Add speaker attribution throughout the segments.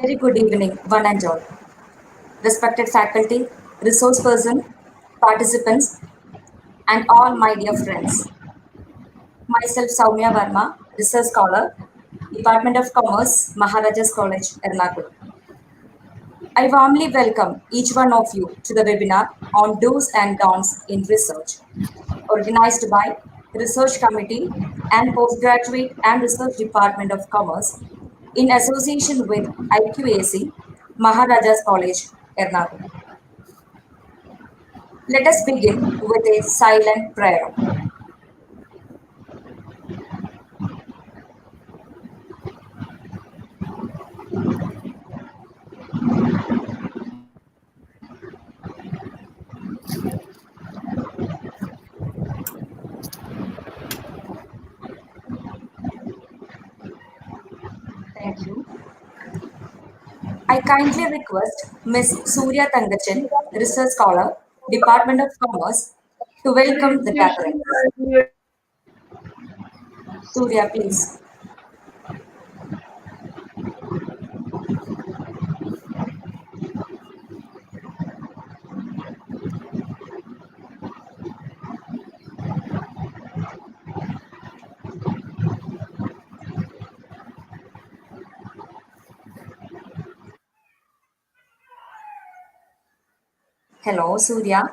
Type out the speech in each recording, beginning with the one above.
Speaker 1: Very good evening, one and all. Respected faculty, resource person, participants, and all my dear friends. Myself, Soumya Verma, Research Scholar, Department of Commerce, Maharaja's College, Ernakulam. I warmly welcome each one of you to the webinar on do's and don'ts in research, organized by Research Committee and Postgraduate and Research Department of Commerce in association with IQAC, Maharaja's College, Ernakulam. Let us begin with a silent prayer. Thank you. I kindly request Ms. Surya Tangachan, Research Scholar, Department of Commerce, to welcome the gathering. Surya, please. Hello, Surya.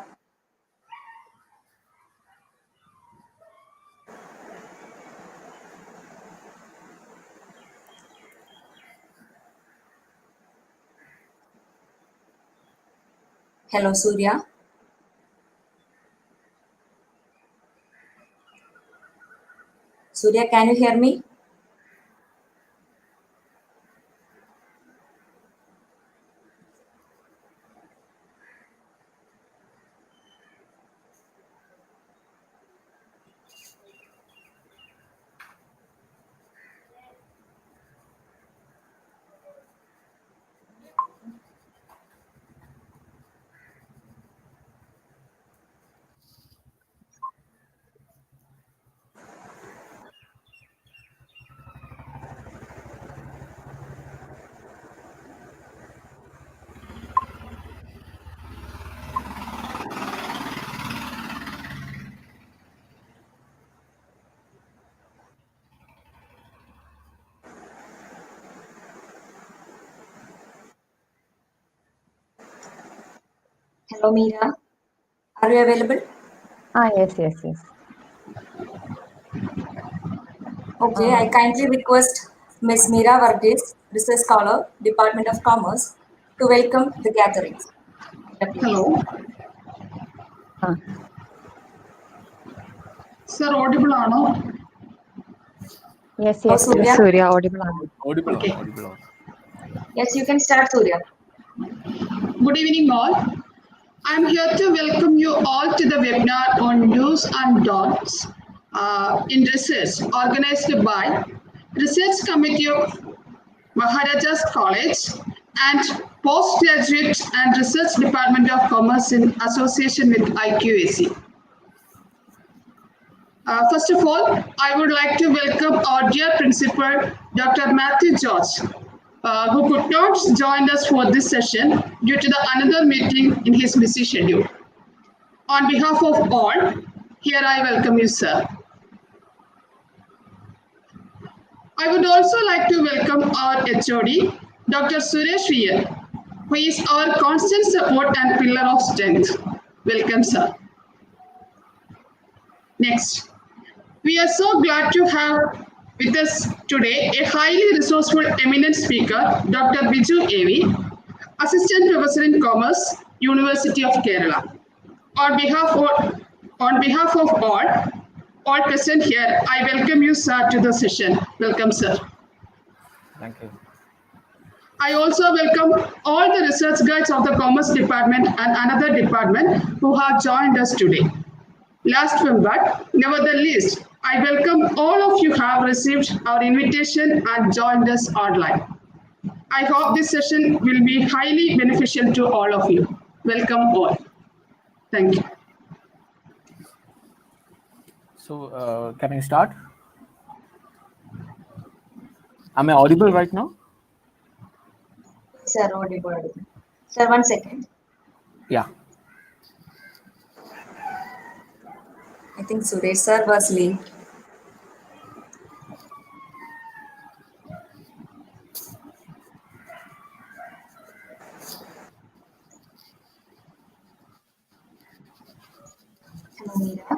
Speaker 1: Hello, Surya. Surya, can you hear me? Hello, Meera. Are you available?
Speaker 2: Yes.
Speaker 1: Okay, I kindly request Ms. Meera Varghese, Research Scholar, Department of Commerce, to welcome the gathering.
Speaker 3: Hello. Sir, audible ആണോ?
Speaker 2: Yes,
Speaker 1: Hello, Surya.
Speaker 2: Surya, audible.
Speaker 3: Okay.
Speaker 1: Yes, you can start, Surya.
Speaker 3: Good evening, all. I'm here to welcome you all to the webinar on do's and don'ts in research organized by Research Committee of Maharaja's College and Postgraduate and Research Department of Commerce in association with IQAC. First of all, I would like to welcome our dear principal, Dr. Matthew George, who could not join us for this session due to the another meeting in his busy schedule. On behalf of all, here I welcome you, sir. I would also like to welcome our HOD, Dr. Suresh Iyer, who is our constant support and pillar of strength. Welcome, sir. Next, we are so glad to have with us today a highly resourceful eminent speaker, Dr. Biju AV, Assistant Professor in Commerce, University of Kerala. On behalf of all present here, I welcome you, sir, to the session. Welcome, sir.
Speaker 4: Thank you.
Speaker 3: I also welcome all the research guides of the Commerce Department and another department who have joined us today. Last but never the least, I welcome all of you who have received our invitation and joined us online. I hope this session will be highly beneficial to all of you. Welcome all. Thank you.
Speaker 4: So, can I start? Am I audible right now?
Speaker 1: Sir, audible. Sir, 1 second.
Speaker 4: Yeah.
Speaker 1: I think Suresh sir was late. Hello, Meera.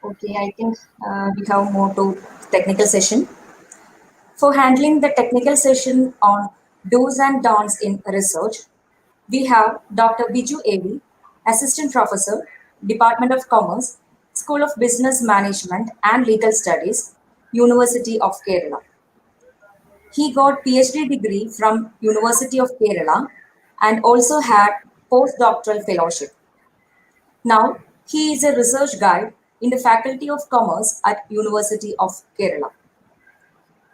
Speaker 1: Okay, I think we have more to technical session. For handling the technical session on do's and don'ts in research, we have Dr. Biju AV, Assistant Professor, Department of Commerce, School of Business Management and Legal Studies, University of Kerala. He got PhD degree from University of Kerala and also had postdoctoral fellowship. Now, he is a research guide in the Faculty of Commerce at University of Kerala.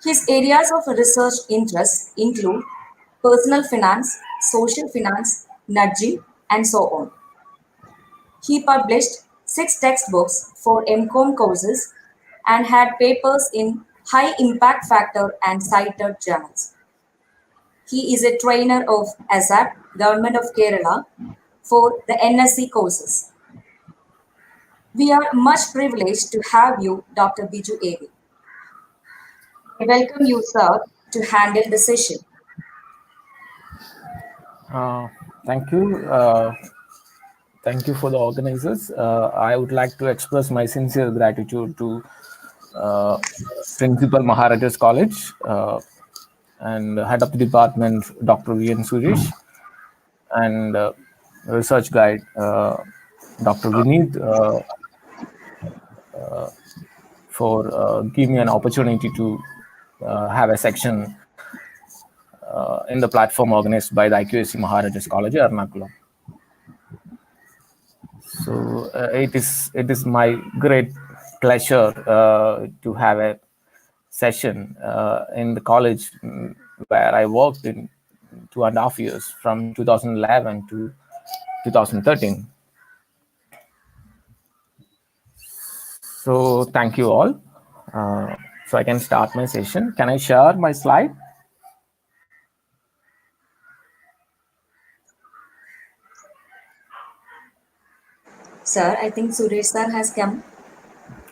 Speaker 1: His areas of research interest include personal finance, social finance, nudging, and so on. He published 6 textbooks for MCOM courses and had papers in high impact factor and cited journals. He is a trainer of ASAP, Government of Kerala, for the NSC courses. We are much privileged to have you, Dr. Biju AV. I welcome you, sir, to handle the session.
Speaker 4: Thank you. Thank you for the organizers. I would like to express my sincere gratitude to Principal Maharaja's College and Head of the Department, Dr. V.N. Suresh, and Research Guide, Dr. Vineet, for giving me an opportunity to have a section in the platform organized by the IQAC Maharaja's College, Ernakulam. So it is my great pleasure to have a session in the college where I worked in 2.5 years from 2011 to 2013. So thank you all. So I can start my session. Can I share my slide?
Speaker 1: Sir, I think Suresh sir has come.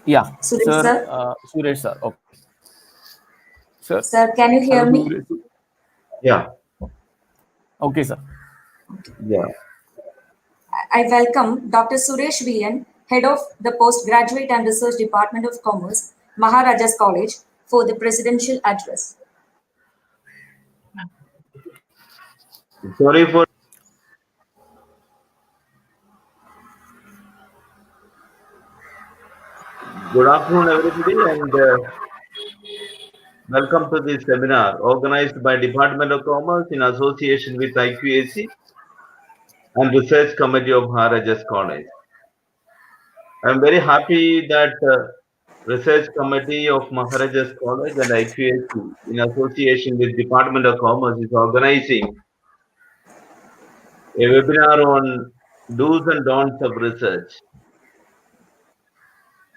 Speaker 4: Yeah,
Speaker 1: Suresh sir,
Speaker 4: Suresh sir. Okay, sir.
Speaker 1: sir, can you hear
Speaker 4: Hello,
Speaker 1: me?
Speaker 4: Suresh.
Speaker 5: Yeah,
Speaker 4: Okay, sir.
Speaker 5: yeah.
Speaker 1: I welcome Dr. Suresh VN, Head of the Postgraduate and Research Department of Commerce, Maharaja's College, for the presidential address.
Speaker 5: Sorry for. Good afternoon, everybody, and welcome to this seminar organized by Department of Commerce in association with IQAC and Research Committee of Maharaja's College. I am very happy that Research Committee of Maharaja's College and IQAC in association with Department of Commerce is organizing a webinar on do's and don'ts of research.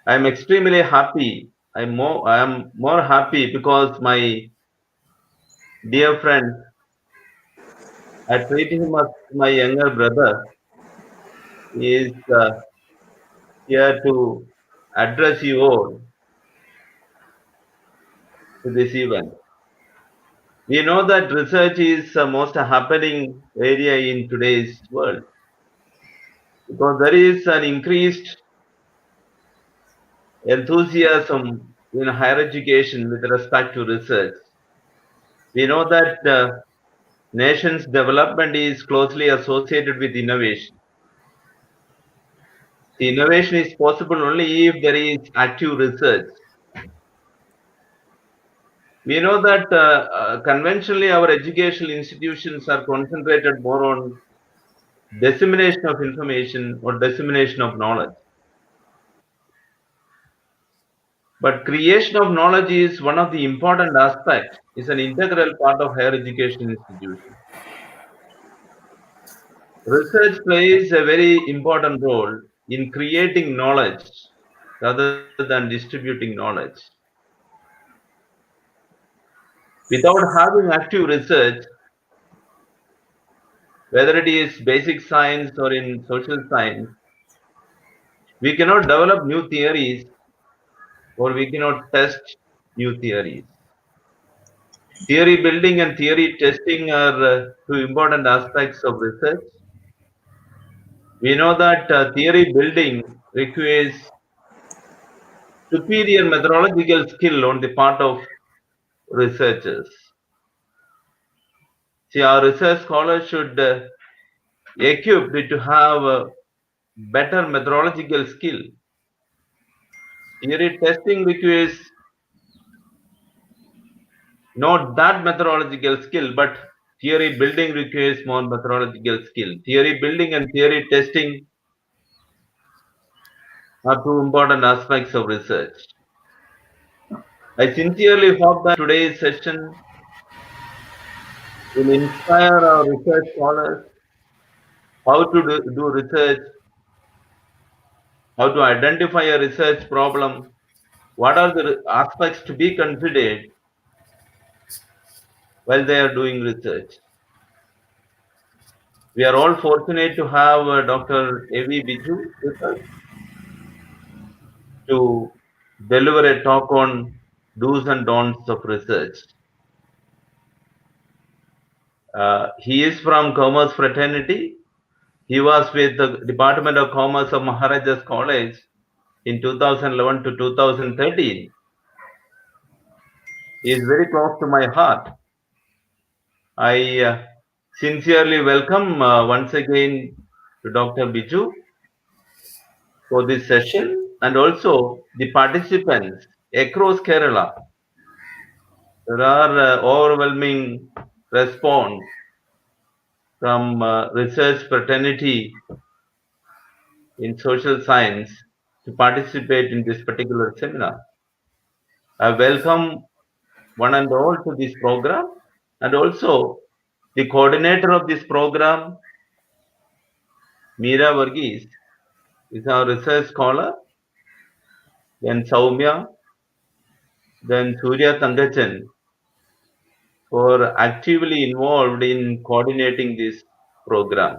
Speaker 5: I am extremely happy. I am more happy because my dear friend, I treat him as my younger brother. He is here to address you all to this event. We know that research is the most happening area in today's world because there is an increased enthusiasm in higher education with respect to research. We know that nation's development is closely associated with innovation. The innovation is possible only if there is active research. We know that conventionally our educational institutions are concentrated more on dissemination of information or dissemination of knowledge. But creation of knowledge is one of the important aspects, is an integral part of higher education institution. Research plays a very important role in creating knowledge rather than distributing knowledge. Without having active research, whether it is basic science or in social science, we cannot develop new theories or we cannot test new theories. Theory building and theory testing are two important aspects of research. We know that theory building requires superior methodological skill on the part of researchers. See, our research scholars should equipped to have a better methodological skill. Theory testing requires not that methodological skill, but theory building requires more methodological skill. Theory building and theory testing are two important aspects of research. I sincerely hope that today's session will inspire our research scholars how to do research, how to identify a research problem, what are the aspects to be considered while they are doing research. We are all fortunate to have Dr. A.V. Biju with us to deliver a talk on do's and don'ts of research. He is from Commerce Fraternity. He was with the Department of Commerce of Maharaja's College in 2011 to 2013. He is very close to my heart. I sincerely welcome once again to Dr. Biju for this session and also the participants across Kerala. There are overwhelming response from research fraternity in social science to participate in this particular seminar. I welcome one and all to this program and also the coordinator of this program, Meera Varghese, is our research scholar, then Saumya, then Surya Tangachan, for actively involved in coordinating this program.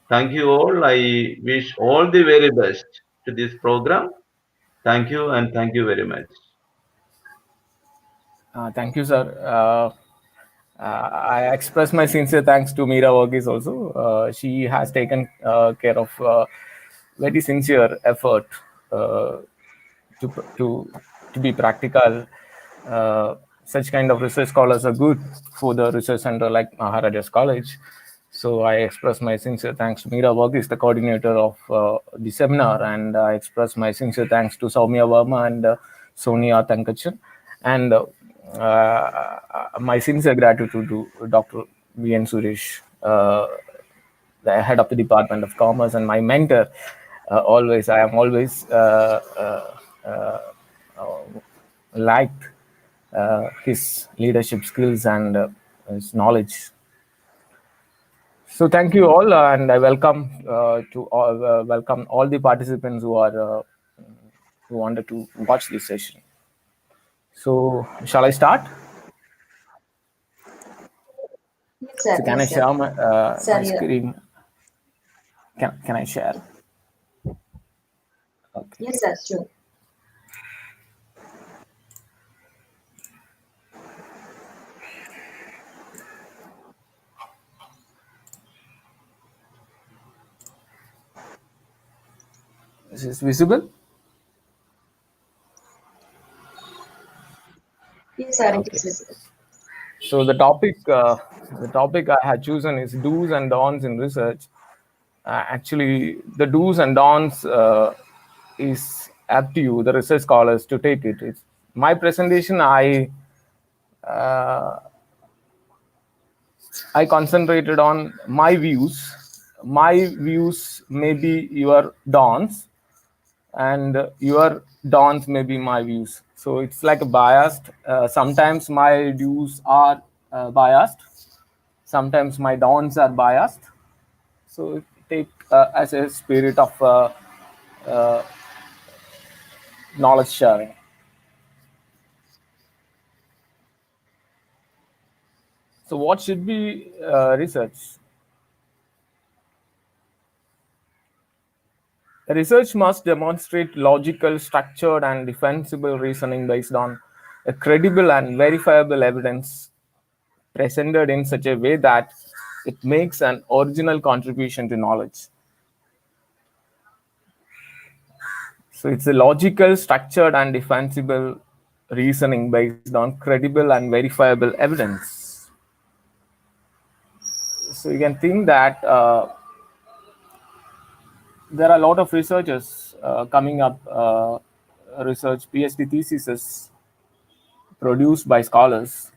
Speaker 5: Thank you all. I wish all the very best to this program. Thank you and thank you very much.
Speaker 4: Thank you, sir. I express my sincere thanks to Meera Varghese also. She has taken care of very sincere effort to be practical. Such kind of research scholars are good for the research center like Maharaja's College. So I express my sincere thanks to Meera Varghese, the coordinator of the seminar, and I express my sincere thanks to Soumya Verma and Sonia Tankachan, and my sincere gratitude to Dr. V.N. Suresh, the head of the Department of Commerce and my mentor. I am always liked his leadership skills and his knowledge. So thank you all, and I welcome welcome all the participants who wanted to watch this session. So shall I start?
Speaker 1: Yes, sir.
Speaker 4: So can
Speaker 1: Yes,
Speaker 4: I share
Speaker 1: sir. Sir,
Speaker 4: my screen? Can I share? Okay.
Speaker 1: Yes, sir. Sure.
Speaker 4: Is this visible?
Speaker 1: Yes, sir. It
Speaker 4: Okay.
Speaker 1: is visible.
Speaker 4: So the topic I had chosen is do's and don'ts in research. Actually, the do's and don'ts is up to you, the research scholars, to take it. It's my presentation. I uh, I concentrated on my views. My views may be your dawns, and your dawns may be my views. So it's like a biased. Sometimes my views are biased. Sometimes my dawns are biased. So take as a spirit of uh, knowledge sharing. So what should be research? Research must demonstrate logical, structured, and defensible reasoning based on a credible and verifiable evidence presented in such a way that it makes an original contribution to knowledge. So it's a logical, structured, and defensible reasoning based on credible and verifiable evidence. So you can think that there are a lot of researchers coming up, research PhD theses produced by scholars.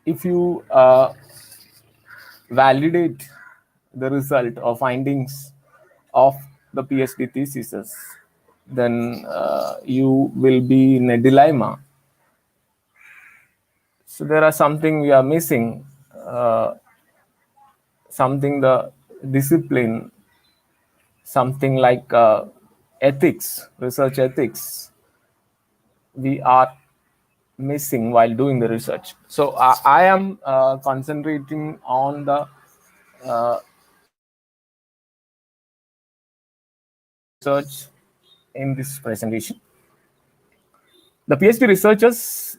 Speaker 4: If you validate the result or findings of the PhD thesis, then you will be in a dilemma. So there are something we are missing, something the discipline, something like ethics, research ethics, we are missing while doing the research. So I am concentrating on the research in this presentation. The PhD researchers,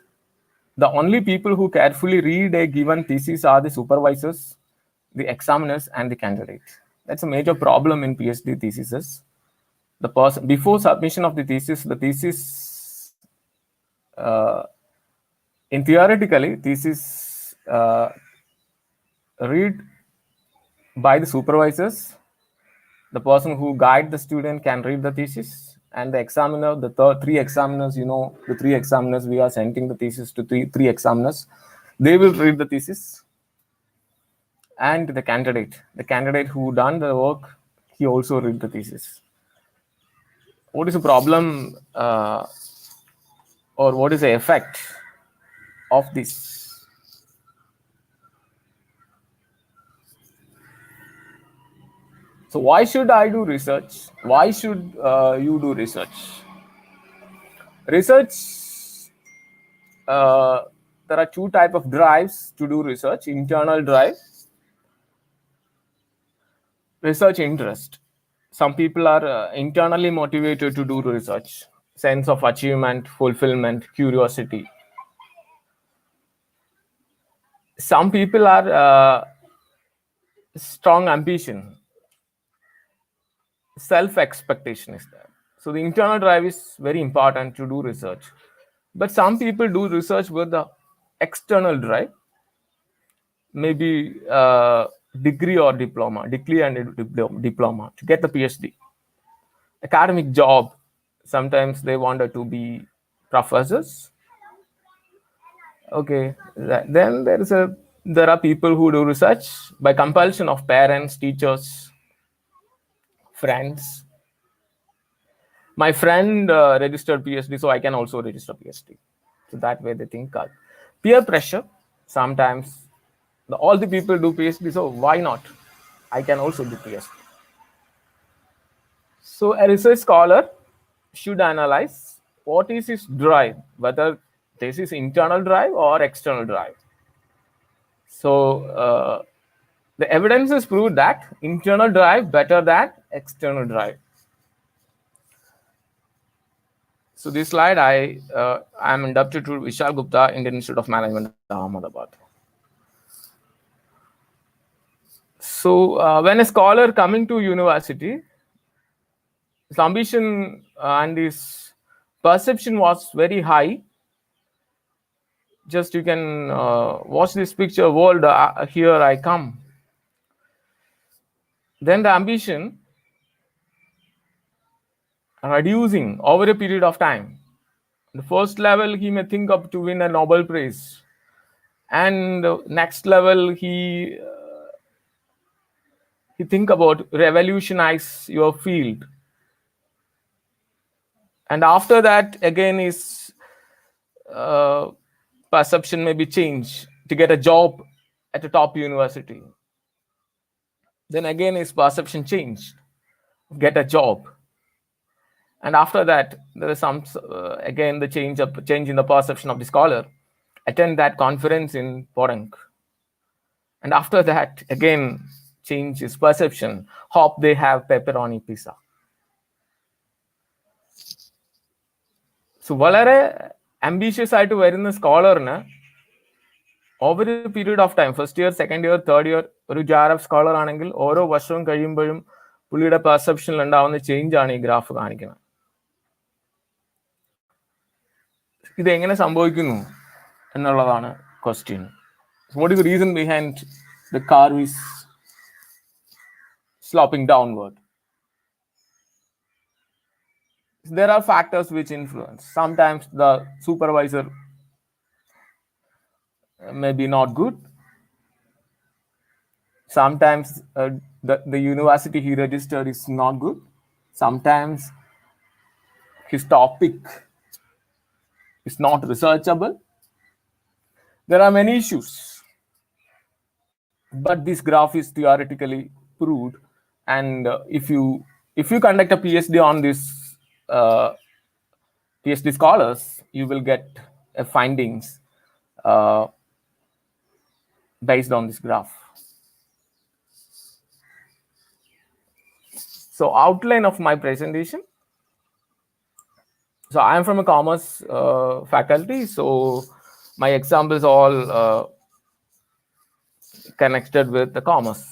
Speaker 4: the only people who carefully read a given thesis are the supervisors, the examiners, and the candidate. That's a major problem in PhD theses. The person before submission of the thesis, in theoretically, thesis read by the supervisors. The person who guide the student can read the thesis, and the examiner, the three examiners, the three examiners, we are sending the thesis to three examiners. They will read the thesis, and the candidate who done the work, he also read the thesis. What is the problem, or what is the effect of this? So why should I do research? Why should you do research? Research, there are two types of drives to do research: internal drive, research interest. Some people are internally motivated to do research, sense of achievement, fulfillment, curiosity. Some people are strong ambition, self expectation is there. So the internal drive is very important to do research. But some people do research with the external drive, maybe degree or diploma, degree and diploma to get the PhD. Academic job, sometimes they wanted to be professors. Okay, then there are people who do research by compulsion of parents, teachers, friends. My friend registered PhD, so I can also register PhD. So that way they think. Peer pressure, sometimes all the people do PhD, so why not? I can also do PhD. So a research scholar should analyze what is his drive, whether this is internal drive or external drive. So the evidence has proved that internal drive better than external drive. So this slide, I am inducted to Vishal Gupta, Indian Institute of Management, Ahmedabad. So when a scholar coming to university, his ambition and his perception was very high. Just you can watch this picture, world, here I come. Then the ambition reducing over a period of time. The first level, he may think up to win a Nobel Prize, and next level, he think about revolutionize your field, and after that, again, his perception may be changed to get a job at a top university. Then again, his perception changed, get a job. And after that, there is some again the change in the perception of the scholar. Attend that conference in Porank, and after that, again change his perception. Hope they have pepperoni pizza. So, വളരെ ambitious ആയിട്ട് വരുന്ന സ്കോളറിന് over a period of time, first year, second year, third year, ഒരു J R F scholar ആണെങ്കിൽ ഓരോ വർഷവും കഴിയുമ്പോഴും പുള്ളിയുടെ പെർസെപ്ഷനിൽ ഉണ്ടാവുന്ന ചേഞ്ച് ആണ് ഈ ഗ്രാഫ് കാണിക്കുന്നത്. ഇത് എങ്ങനെ സംഭവിക്കുന്നു എന്നുള്ളതാണ് question. What is the reason behind the curve is sloping downward? There are factors which influence. Sometimes the supervisor may be not good. Sometimes the university he registered is not good. Sometimes his topic is not researchable. There are many issues, but this graph is theoretically proved, and if you conduct a PhD on this PhD scholars, you will get findings based on this graph. So, outline of my presentation. So, I am from a commerce faculty, so my examples all connected with the commerce.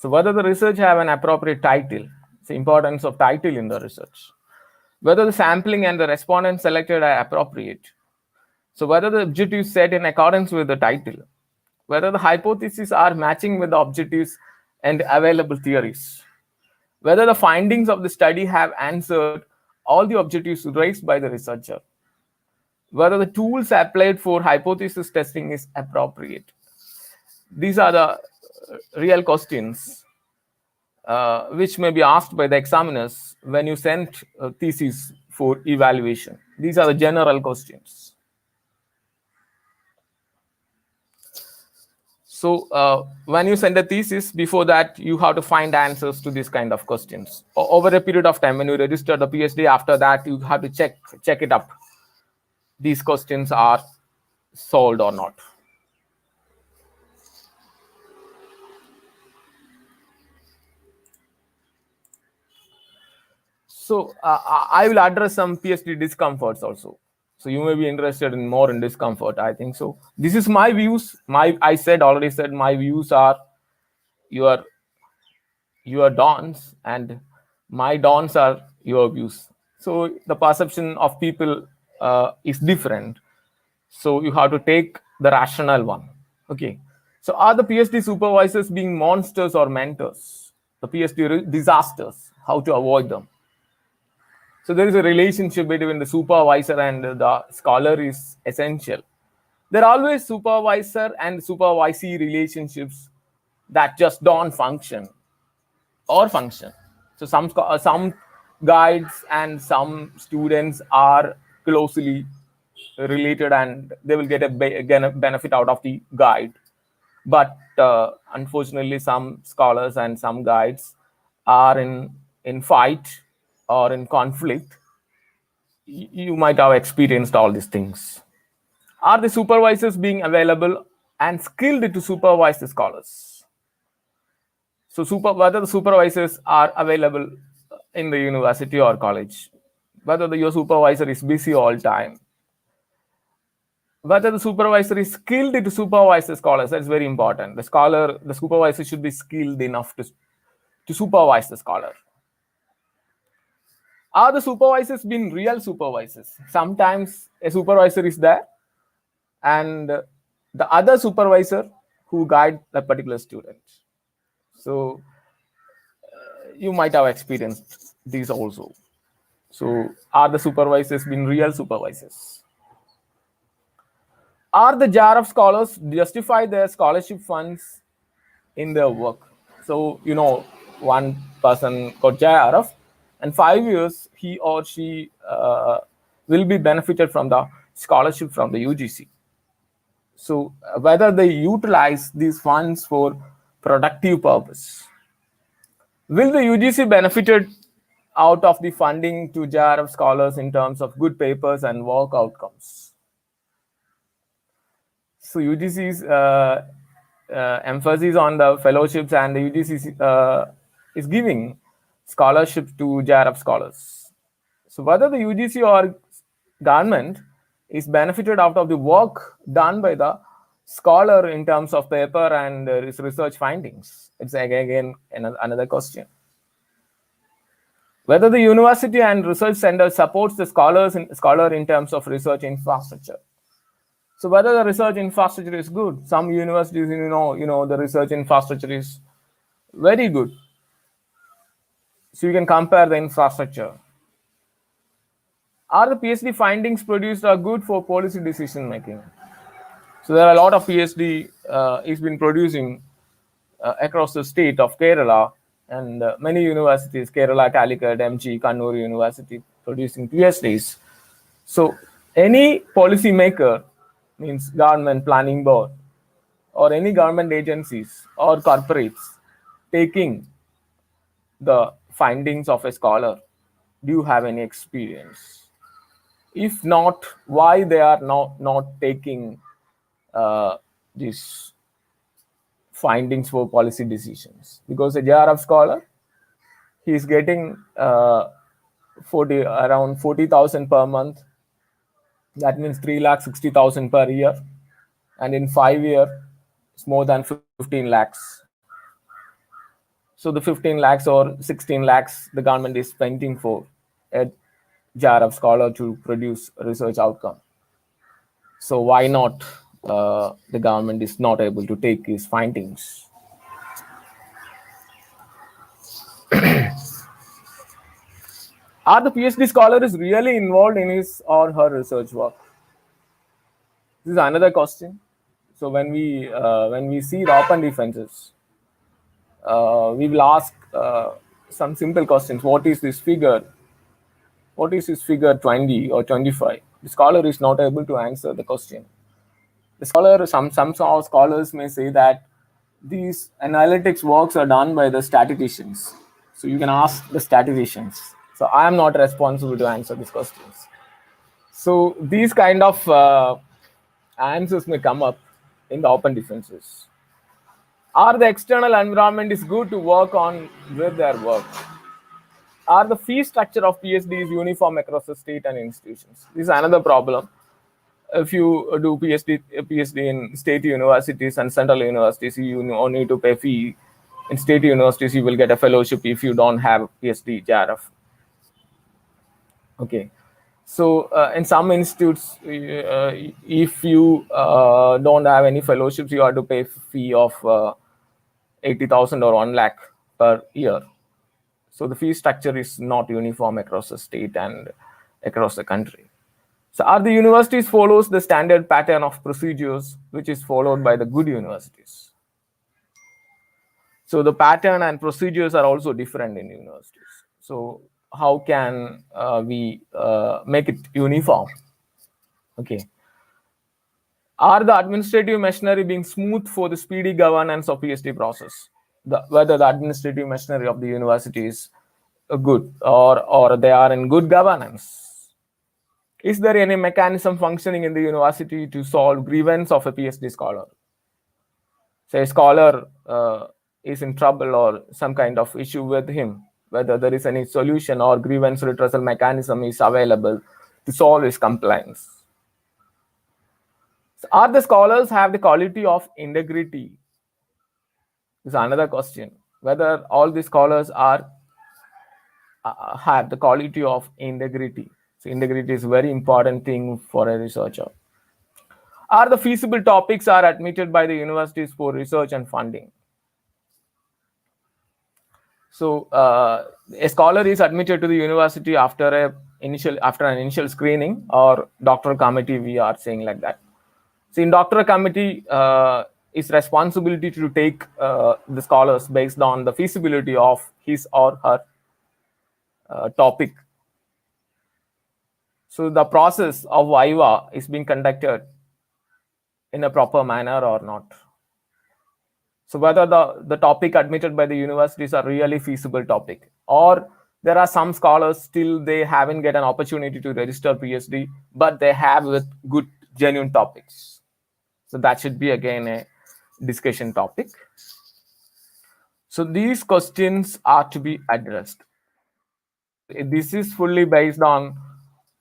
Speaker 4: So, whether the research have an appropriate title, the importance of title in the research, whether the sampling and the respondents selected are appropriate, so whether the objectives set in accordance with the title, whether the hypotheses are matching with the objectives and available theories, whether the findings of the study have answered all the objectives raised by the researcher, whether the tools applied for hypothesis testing is appropriate. These are the real questions which may be asked by the examiners when you send a thesis for evaluation. These are the general questions. So when you send a thesis, before that, you have to find answers to this kind of questions. Over a period of time, when you register the PhD, after that, you have to check it up. These questions are solved or not. So I will address some PhD discomforts also. So you may be interested in more in discomfort, I think so. This is my views. I already said my views are your dawns, and my dawns are your views. So the perception of people is different. So you have to take the rational one. Okay. So are the PhD supervisors being monsters or mentors? The PhD disasters, how to avoid them? So there is a relationship between the supervisor and the scholar is essential. There are always supervisor and supervisee relationships that just don't function or function. So some guides and some students are closely related and they will get a benefit out of the guide. But unfortunately, some scholars and some guides are in fight or in conflict. You might have experienced all these things. Are the supervisors being available and skilled to supervise the scholars? So whether the supervisors are available in the university or college, whether your supervisor is busy all time, whether the supervisor is skilled to supervise the scholars, that's very important. The supervisor should be skilled enough to supervise the scholar. Are the supervisors being real supervisors? Sometimes a supervisor is there and the other supervisor who guide that particular student. So you might have experienced these also. So are the supervisors being real supervisors? Are the JRF scholars justify their scholarship funds in their work? So, one person got JRF, and 5 years he or she will be benefited from the scholarship from the UGC. So, whether they utilize these funds for productive purpose. Will the UGC benefited out of the funding to JRF scholars in terms of good papers and work outcomes? So UGC's emphasis on the fellowships, and the UGC is giving scholarships to JRF scholars. So whether the UGC or government is benefited out of the work done by the scholar in terms of paper and his research findings, it's again another question. Whether the university and research center supports the scholar in terms of research infrastructure. So whether the research infrastructure is good. Some universities, the research infrastructure is very good. So you can compare the infrastructure. Are the PhD findings produced are good for policy decision making? So there are a lot of PhD is been producing across the state of Kerala, and many universities, Kerala, Calicut, MG, Kannur University, producing PhDs. So any policy maker, means government planning board, or any government agencies or corporates taking the findings of a scholar, do you have any experience? If not, why they are not taking these findings for policy decisions? Because a JRF scholar, he is getting around 40,000 per month. That means 3,60,000 per year, and in 5 years, it's more than 15 lakhs. So the 15 lakhs or 16 lakhs the government is spending for a JRF scholar to produce a research outcome. So why not the government is not able to take his findings? Are the PhD scholars really involved in his or her research work? This is another question. So when we see the open defenses, we will ask some simple questions. What is this figure? What is this figure 20 or 25? The scholar is not able to answer the question. The scholar, some scholars may say that these analytics works are done by the statisticians. So you can ask the statisticians. So I am not responsible to answer these questions. So these kind of answers may come up in the open defenses. Are the external environment is good to work on with their work? Are the fee structure of PhD is uniform across the state and institutions? This is another problem. If you do PhD in state universities and central universities, you only need to pay fee. In state universities, you will get a fellowship if you don't have PhD JRF. Okay. So in some institutes, if you don't have any fellowships, you have to pay fee of 80,000 or 1 lakh per year. So the fee structure is not uniform across the state and across the country. So are the universities follows the standard pattern of procedures which is followed by the good universities? So the pattern and procedures are also different in universities. So how can we make it uniform? Okay. Are the administrative machinery being smooth for the speedy governance of PhD process? Whether the administrative machinery of the university is good or they are in good governance. Is there any mechanism functioning in the university to solve grievance of a PhD scholar? Say a scholar is in trouble or some kind of issue with him, whether there is any solution or grievance redressal mechanism is available to solve his complaints. So are the scholars have the quality of integrity? This is another question. Whether all the scholars are have the quality of integrity. So integrity is a very important thing for a researcher. Are the feasible topics are admitted by the universities for research and funding? So a scholar is admitted to the university after an initial screening or doctoral committee, we are saying like that. See, in doctoral committee is responsibility to take the scholars based on the feasibility of his or her topic. So the process of viva is being conducted in a proper manner or not. So whether the topic admitted by the universities are really feasible topic, or there are some scholars still they haven't get an opportunity to register PhD, but they have with good genuine topics. So that should be again a discussion topic. So these questions are to be addressed. This is fully based on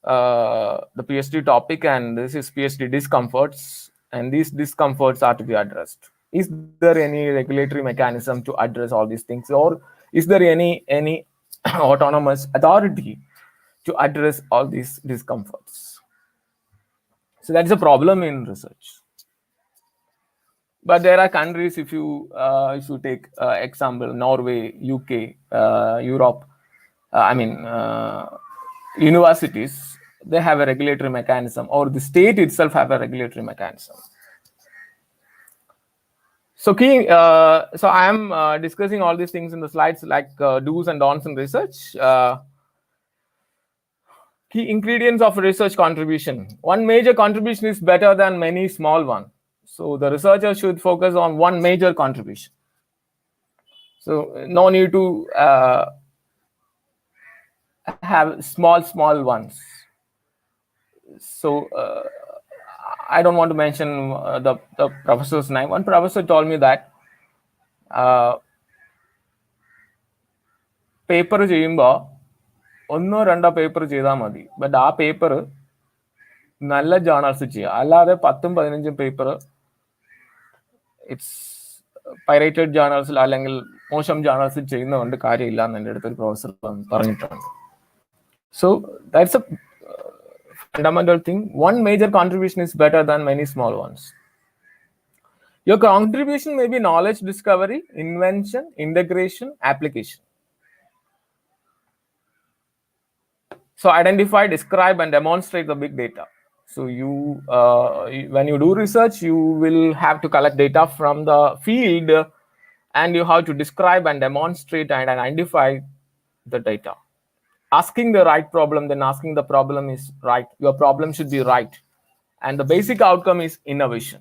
Speaker 4: the PhD topic, and this is PhD discomforts, and these discomforts are to be addressed. Is there any regulatory mechanism to address all these things, or is there any autonomous authority to address all these discomforts? So that's a problem in research. But there are countries, if you take example, Norway, UK, Europe, universities, they have a regulatory mechanism, or the state itself have a regulatory mechanism. So I am discussing all these things in the slides, like do's and don'ts in research. Key ingredients of research contribution. One major contribution is better than many small ones. So the researcher should focus on one major contribution. So no need to have small ones. So I don't want to mention the professor's name. One professor told me that paper ചെയ്യുമ്പോൾ ഒന്നോ രണ്ടോ paper ചെയ്താൽ മതി, but ആ paper നല്ല journals ചെയ്യുക, അല്ലാതെ 10-15 paper it's pirated ജേർണൽസിൽ അല്ലെങ്കിൽ മോശം ജേർണൽസിൽ ചെയ്യുന്നതുകൊണ്ട് കാര്യമില്ല എന്ന് എൻ്റെ അടുത്തൊരു പ്രൊഫസർ പറഞ്ഞിട്ടുണ്ട്. So that's A fundamental thing. One major contribution is better than many small ones. Your contribution may be knowledge discovery, invention, integration, application. So identify, describe, and demonstrate the big data. So when you do research, you will have to collect data from the field, and you have to describe and demonstrate and identify the data. Asking the right problem, then asking the problem is right. Your problem should be right. And the basic outcome is innovation.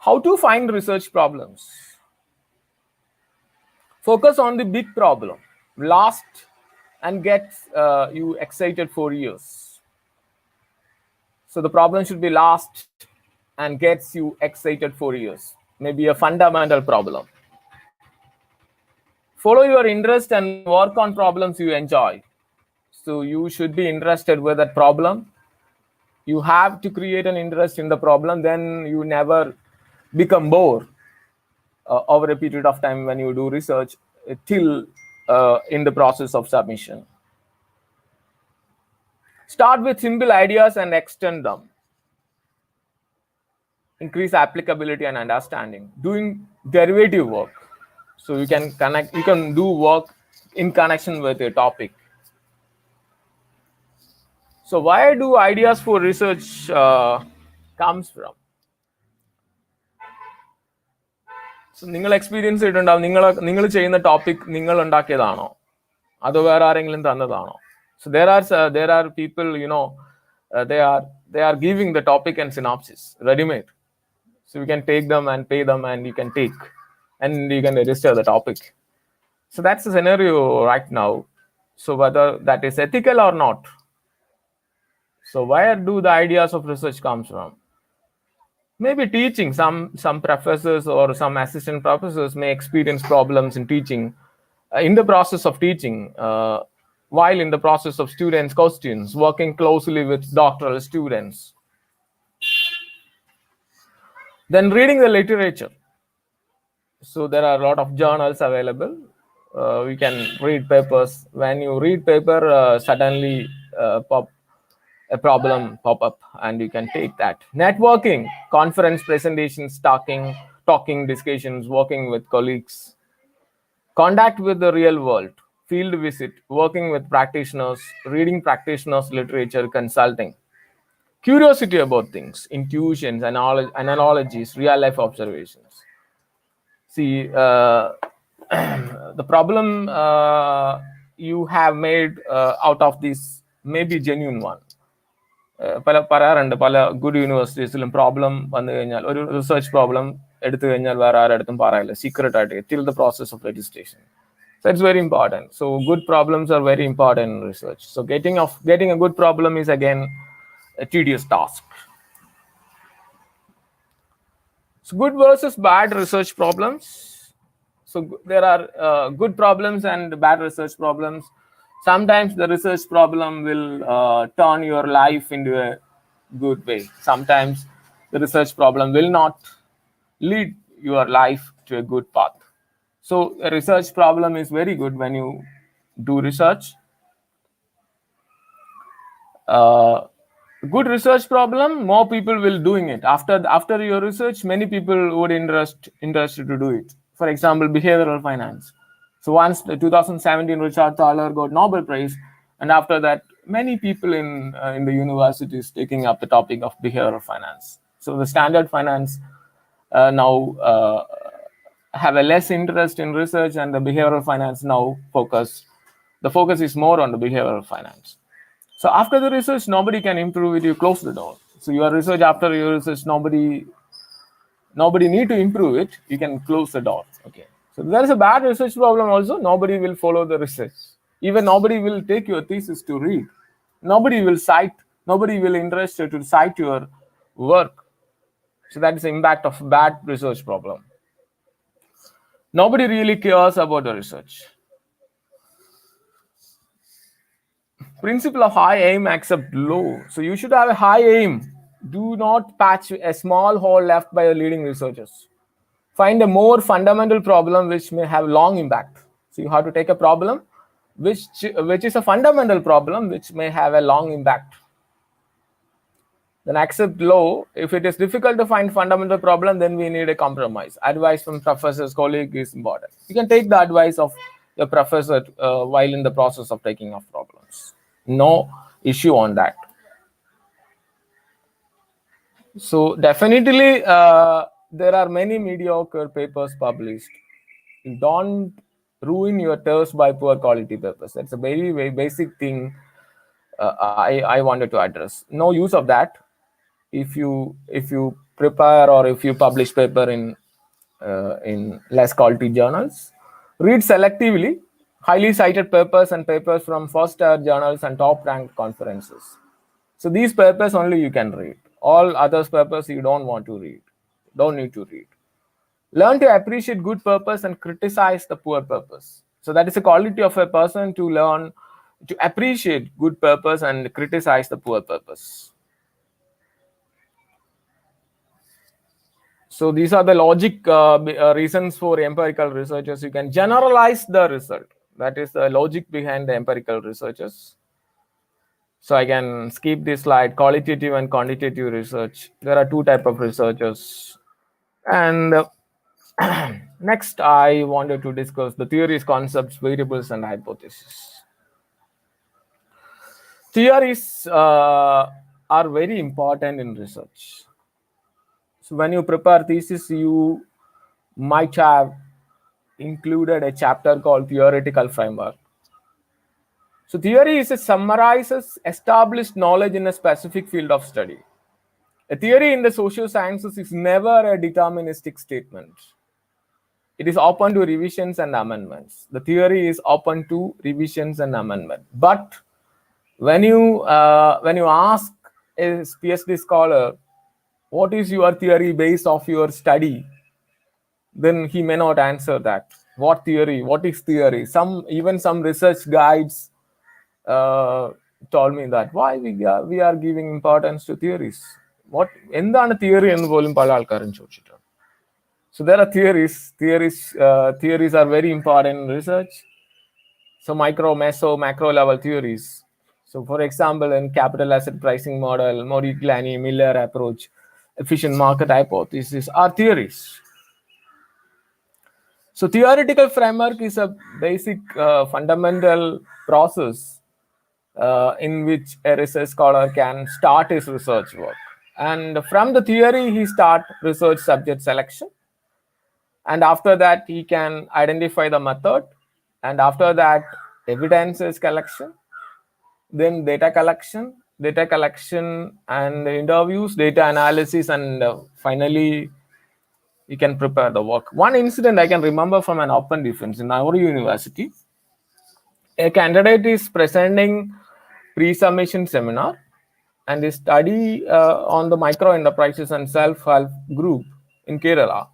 Speaker 4: How to find research problems? Focus on the big problem. Last and get you excited for years. So the problem should be last and gets you excited for years. Maybe a fundamental problem. Follow your interest and work on problems you enjoy. So you should be interested with that problem. You have to create an interest in the problem, then you never become bored over a period of time when you do research till in the process of submission. Start with simple ideas and extend them. Increase applicability and understanding. Doing derivative work. So you can do work in connection with a topic. So where do ideas for research comes from? So നിങ്ങൾ experience ചെയ്തിട്ടുണ്ടാവും, നിങ്ങൾ ചെയ്യുന്ന topic നിങ്ങൾ ഉണ്ടാക്കിയതാണോ അതോ വേറെ ആരെങ്കിലും തന്നതാണോ? So there are people, they are giving the topic and synopsis ready made. So you can take them and pay them, and you can take and you can register the topic. So that's the scenario right now. So whether that is ethical or not. So where do the ideas of research comes from? Maybe teaching. Some professors or some assistant professors may experience problems in teaching, in the process of teaching, while in the process of students' questions, working closely with doctoral students. Then reading the literature. So there are a lot of journals available. We can read papers. When you read paper, suddenly a problem pop up, and you can take that. Networking, conference presentations, talking discussions, working with colleagues. Contact with the real world, field visit, working with practitioners, reading practitioners' literature, consulting. curiosity about things, intuitions, analogies, real life observations. See, the problem you have made out of this may be genuine one. പല പറയാറുണ്ട് പല good യൂണിവേഴ്സിറ്റീസിലും problem വന്നു കഴിഞ്ഞാൽ ഒരു research problem എടുത്തു കഴിഞ്ഞാൽ വേറെ ആരടുത്തും പറയില്ല, സീക്രട്ട് ആയിട്ട് till the process of registration. So it's very important. So good problems are very important in research. So getting a good problem is again a tedious task. So good versus bad research problems. So there are good problems and bad research problems. Sometimes the research problem will turn your life into a good way. Sometimes the research problem will not lead your life to a good path. So a research problem is very good when you do research. Good research problem, more people will doing it. After your research, many people would interested to do it. For example, behavioral finance. So once the 2017 Richard Thaler got Nobel Prize, and after that, many people in the universities taking up the topic of behavioral finance. So the standard finance now have a less interest in research, and the behavioral finance now the focus is more on the behavioral finance. So after the research, nobody can improve it. You close the door. So your research, after your research, nobody need to improve it. You can close the door. Okay. So there is a bad research problem also. Nobody will follow the research. Even nobody will take your thesis to read. Nobody will interested to cite your work. So that is the impact of bad research problem. Nobody really cares about the research. Principle of high aim accept low. So you should have a high aim. Do not patch a small hole left by your leading researchers. Find a more fundamental problem which may have long impact. So you have to take a problem which is a fundamental problem which may have a long impact. Then accept low. If it is difficult to find fundamental problem, then we need a compromise. Advice from professor's colleague is important. You can take the advice of your professor while in the process of taking up problems. No issue on that. So definitely there are many mediocre papers published. Don't ruin your thirst by poor quality papers. That's a very, very basic thing I wanted to address. No use of that. If you prepare or if you publish paper in less quality journals, read selectively highly cited papers and papers from first-tier journals and top-ranked conferences. So these papers only you can read. All other papers you don't need to read. Learn to appreciate good purpose and criticize the poor purpose. So that is a quality of a person, to learn to appreciate good purpose and criticize the poor purpose. So these are the logic reasons for empirical researchers. You can generalize the result. That is the logic behind the empirical researchers. So I can skip this slide. Qualitative and quantitative research. There are two types of researchers. And next, I wanted to discuss the theories, concepts, variables, and hypotheses. Theories are very important in research. So when you prepare thesis, you might have included a chapter called theoretical framework. So theory summarizes established knowledge in a specific field of study. A theory in the social sciences is never a deterministic statement. It is open to revisions and amendments. The theory is open to revisions and amendment. But when you ask a PhD scholar, what is your theory based off your study, then he may not answer that. What theory? What is theory? Some research guides told me that why we are giving importance to theories. What endana theory ennu polum pala aalkarum choichittu. So there are theories are very important in research. So micro, meso, macro level theories. So for example, in capital asset pricing model, Modigliani Miller approach, efficient market hypothesis are theories. So theoretical framework is a basic fundamental process in which a research scholar can start his research work. And from the theory, he start research subject selection. And after that, he can identify the method. And after that, evidences collection, then data collection and interviews, data analysis, and finally, you can prepare the work. One incident I can remember from an open defense in our university, a candidate is presenting pre-submission seminar and they study on the micro enterprises and self-help group in Kerala.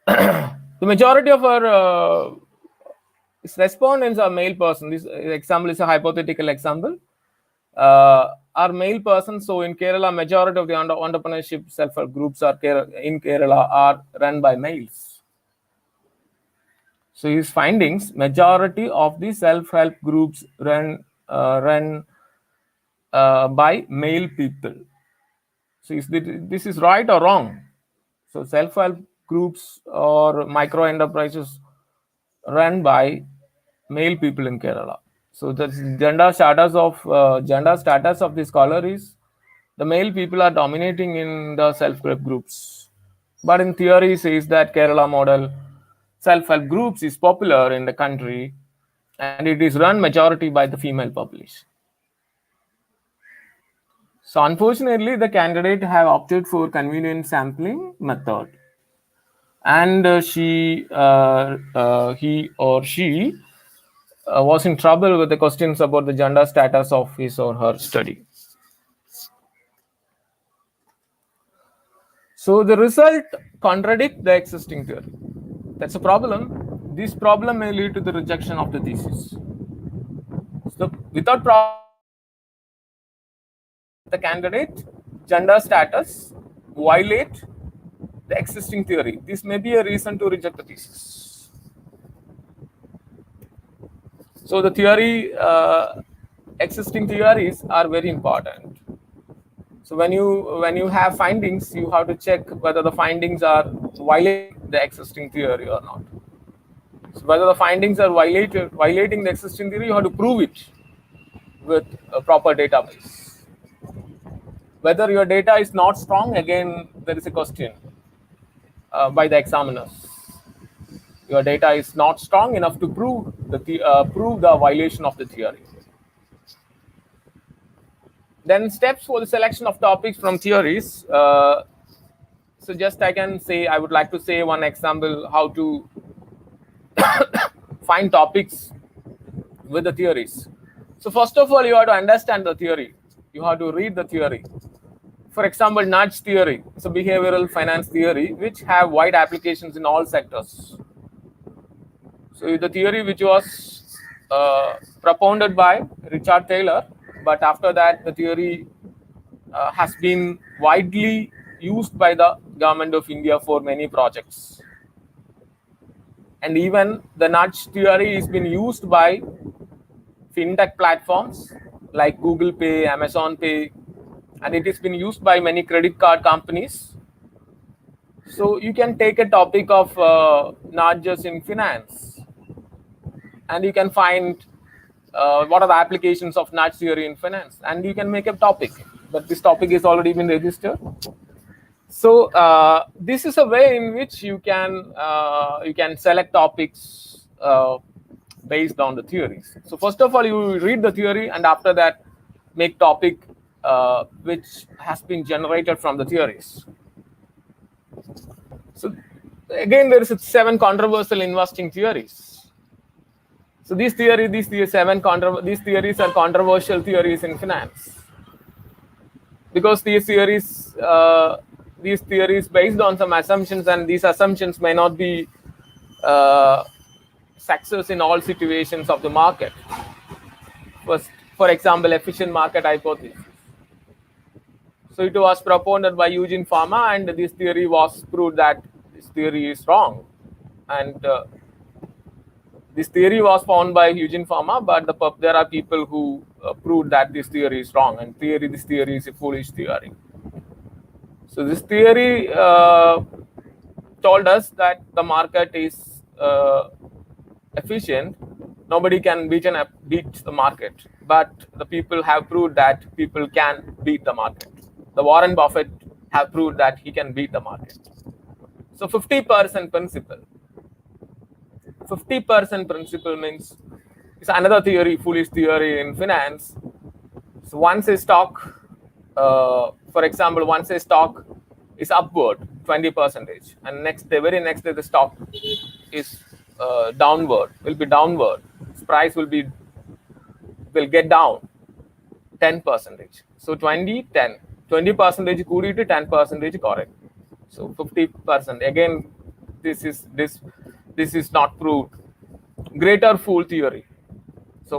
Speaker 4: The majority of our respondents are male person. This example is a hypothetical example. Are male persons. So in Kerala, majority of the entrepreneurship self-help groups in Kerala are run by males. So his findings: majority of the self-help groups run by male people. So this is right or wrong? So self-help groups or micro enterprises run by male people in Kerala. So the gender status of the scholar is the male people are dominating in the self-help groups. But in theory, says that Kerala model self-help groups is popular in the country, and it is run majority by the female population. So unfortunately, the candidate have opted for convenient sampling method, and he or she was in trouble with the questions about the gender status of his or her study. So the result contradict the existing theory. That's a problem. This problem may lead to the rejection of the thesis. So without the candidate gender status violate the existing theory. This may be a reason to reject the thesis. So the theory, existing theories are very important. So when you have findings, you have to check whether the findings are violating the existing theory or not. So whether the findings are violating the existing theory, you have to prove it with a proper database. Whether your data is not strong, again, there is a question by the examiners. Your data is not strong enough to prove the violation of the theory. Then steps for the selection of topics from theories. So just I would like to say one example how to find topics with the theories. So first of all, you have to understand the theory. You have to read the theory. For example, nudge theory is a behavioral finance theory which have wide applications in all sectors. So the theory which was propounded by Richard Taylor, but after that the theory has been widely used by the government of India for many projects. And even the nudge theory has been used by fintech platforms like Google Pay, Amazon Pay, and it has been used by many credit card companies. So you can take a topic of nudges in finance, and you can find what are the applications of nudge theory in finance, and you can make a topic. But this topic has already been registered. So this is a way in which you can select topics based on the theories. So first of all, you read the theory, and after that, make topic which has been generated from the theories. So again, there is 7 controversial investing theories. So these theories are controversial theories in finance, because these theories based on some assumptions, and these assumptions may not be success in all situations of the market. First, for example, efficient market hypothesis. So it was propounded by Eugene Fama, and this theory was proved that this theory is wrong. And this theory was found by Eugene Fama, but there are people who proved that this theory is wrong, and this theory is a foolish theory. So this theory told us that the market is efficient Nobody can beat the market, but the people have proved that people can beat the market. The Warren Buffett have proved that he can beat the market. So 50% principle. 50% principle means it's another theory, foolish theory in finance. So once a stock, for example, once a stock is upward 20%, and the very next day the stock is downward, will be downward. Its price will get down 10%. So 20% കൂടിയിട്ട് 10% correct. So 50%. Again, this is not proved. Greater fool theory. So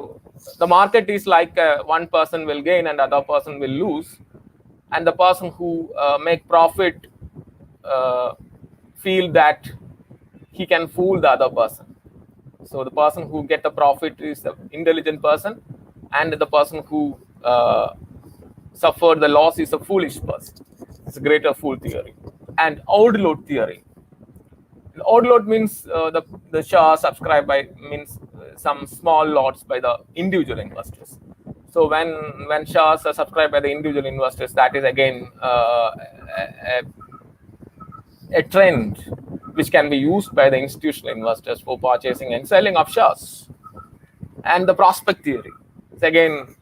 Speaker 4: the market is like one person will gain and other person will lose, and the person who make profit feel that he can fool the other person. So the person who get the profit is the intelligent person, and the person who suffer the loss is a foolish person. It's a greater fool theory. And odd lot theory. Odd lot means the share subscribed by means some small lots by the individual investors. So when shares are subscribed by the individual investors, that is again a trend which can be used by the institutional investors for purchasing and selling of shares. And the prospect theory is again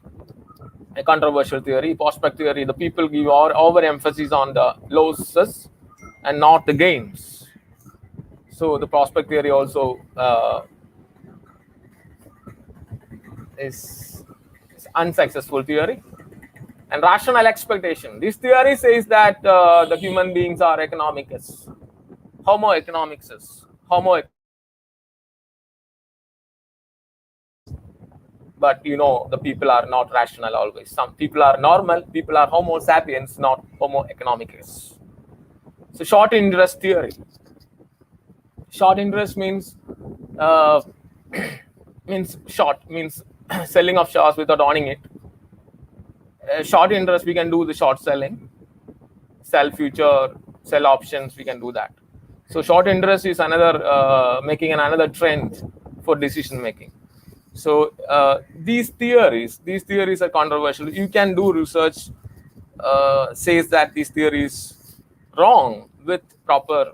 Speaker 4: a controversial theory. Prospect theory, the people give overemphasis on the losses and not the gains. So the prospect theory also is unsuccessful theory. And rational expectation. This theory says that the human beings are economicus. Homo economicus. But the people are not rational always. Some people are normal, people are Homo sapiens, not Homo economicus. So short interest theory. Short interest means means selling of shares without owning it. Short interest, we can do the short selling, sell future, sell options, we can do that. So short interest is another making another trend for decision making. So these theories are controversial. You can do research says that this theory is wrong with proper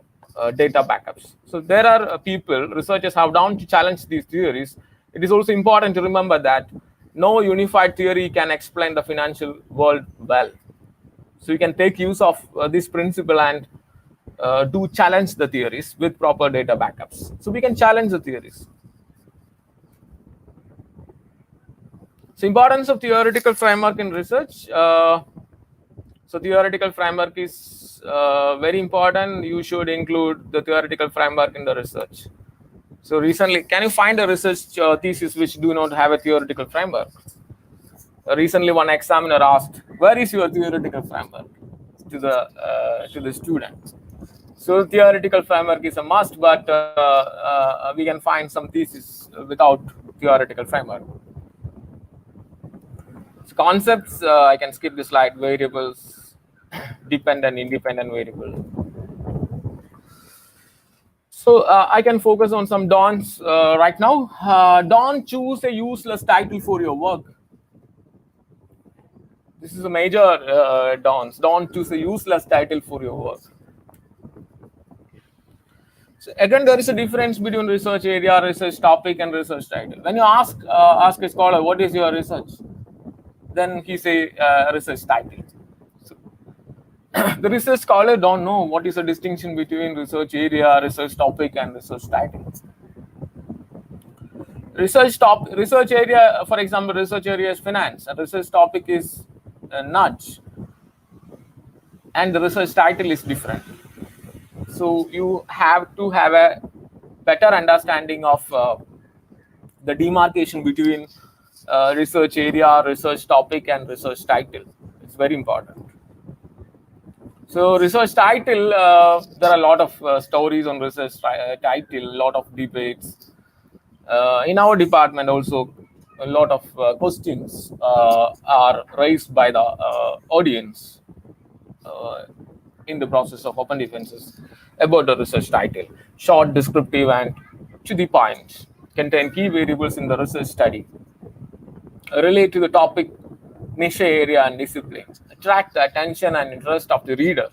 Speaker 4: data backups. So there are researchers have down to challenge these theories. It is also important to remember that no unified theory can explain the financial world well. So you can take use of this principle and do challenge the theories with proper data backups. So we can challenge the theories. So importance of theoretical framework in research. So theoretical framework is very important. You should include the theoretical framework in the research. So recently, can you find a research thesis which do not have a theoretical framework? Recently, one examiner asked, "Where is your theoretical framework?" to the student. So theoretical framework is a must, but we can find some thesis without theoretical framework. So concepts, I can skip the slide. Variables, dependent, independent variable. So I can focus on some don'ts right now. Don't choose a useless title for your work. This is a major don'ts. Don't choose a useless title for your work. So again, there is a difference between research area, research topic, and research title. When you ask a scholar, what is your research? Then he say research title. So the research scholar don't know what is the distinction between research area, research topic, and research title. Research area, for example, research area is finance, and research topic is nudge, and the research title is different. So you have to have a better understanding of the demarcation between research area, research topic, and research title. It's very important. So research title, there are a lot of stories on research title, a lot of debates. In our department also, a lot of questions are raised by the audience in the process of open defenses about the research title. Short, descriptive, and to the point. contain key variables in the research study, relate to the topic, niche area, and disciplines, attract the attention and interest of the reader,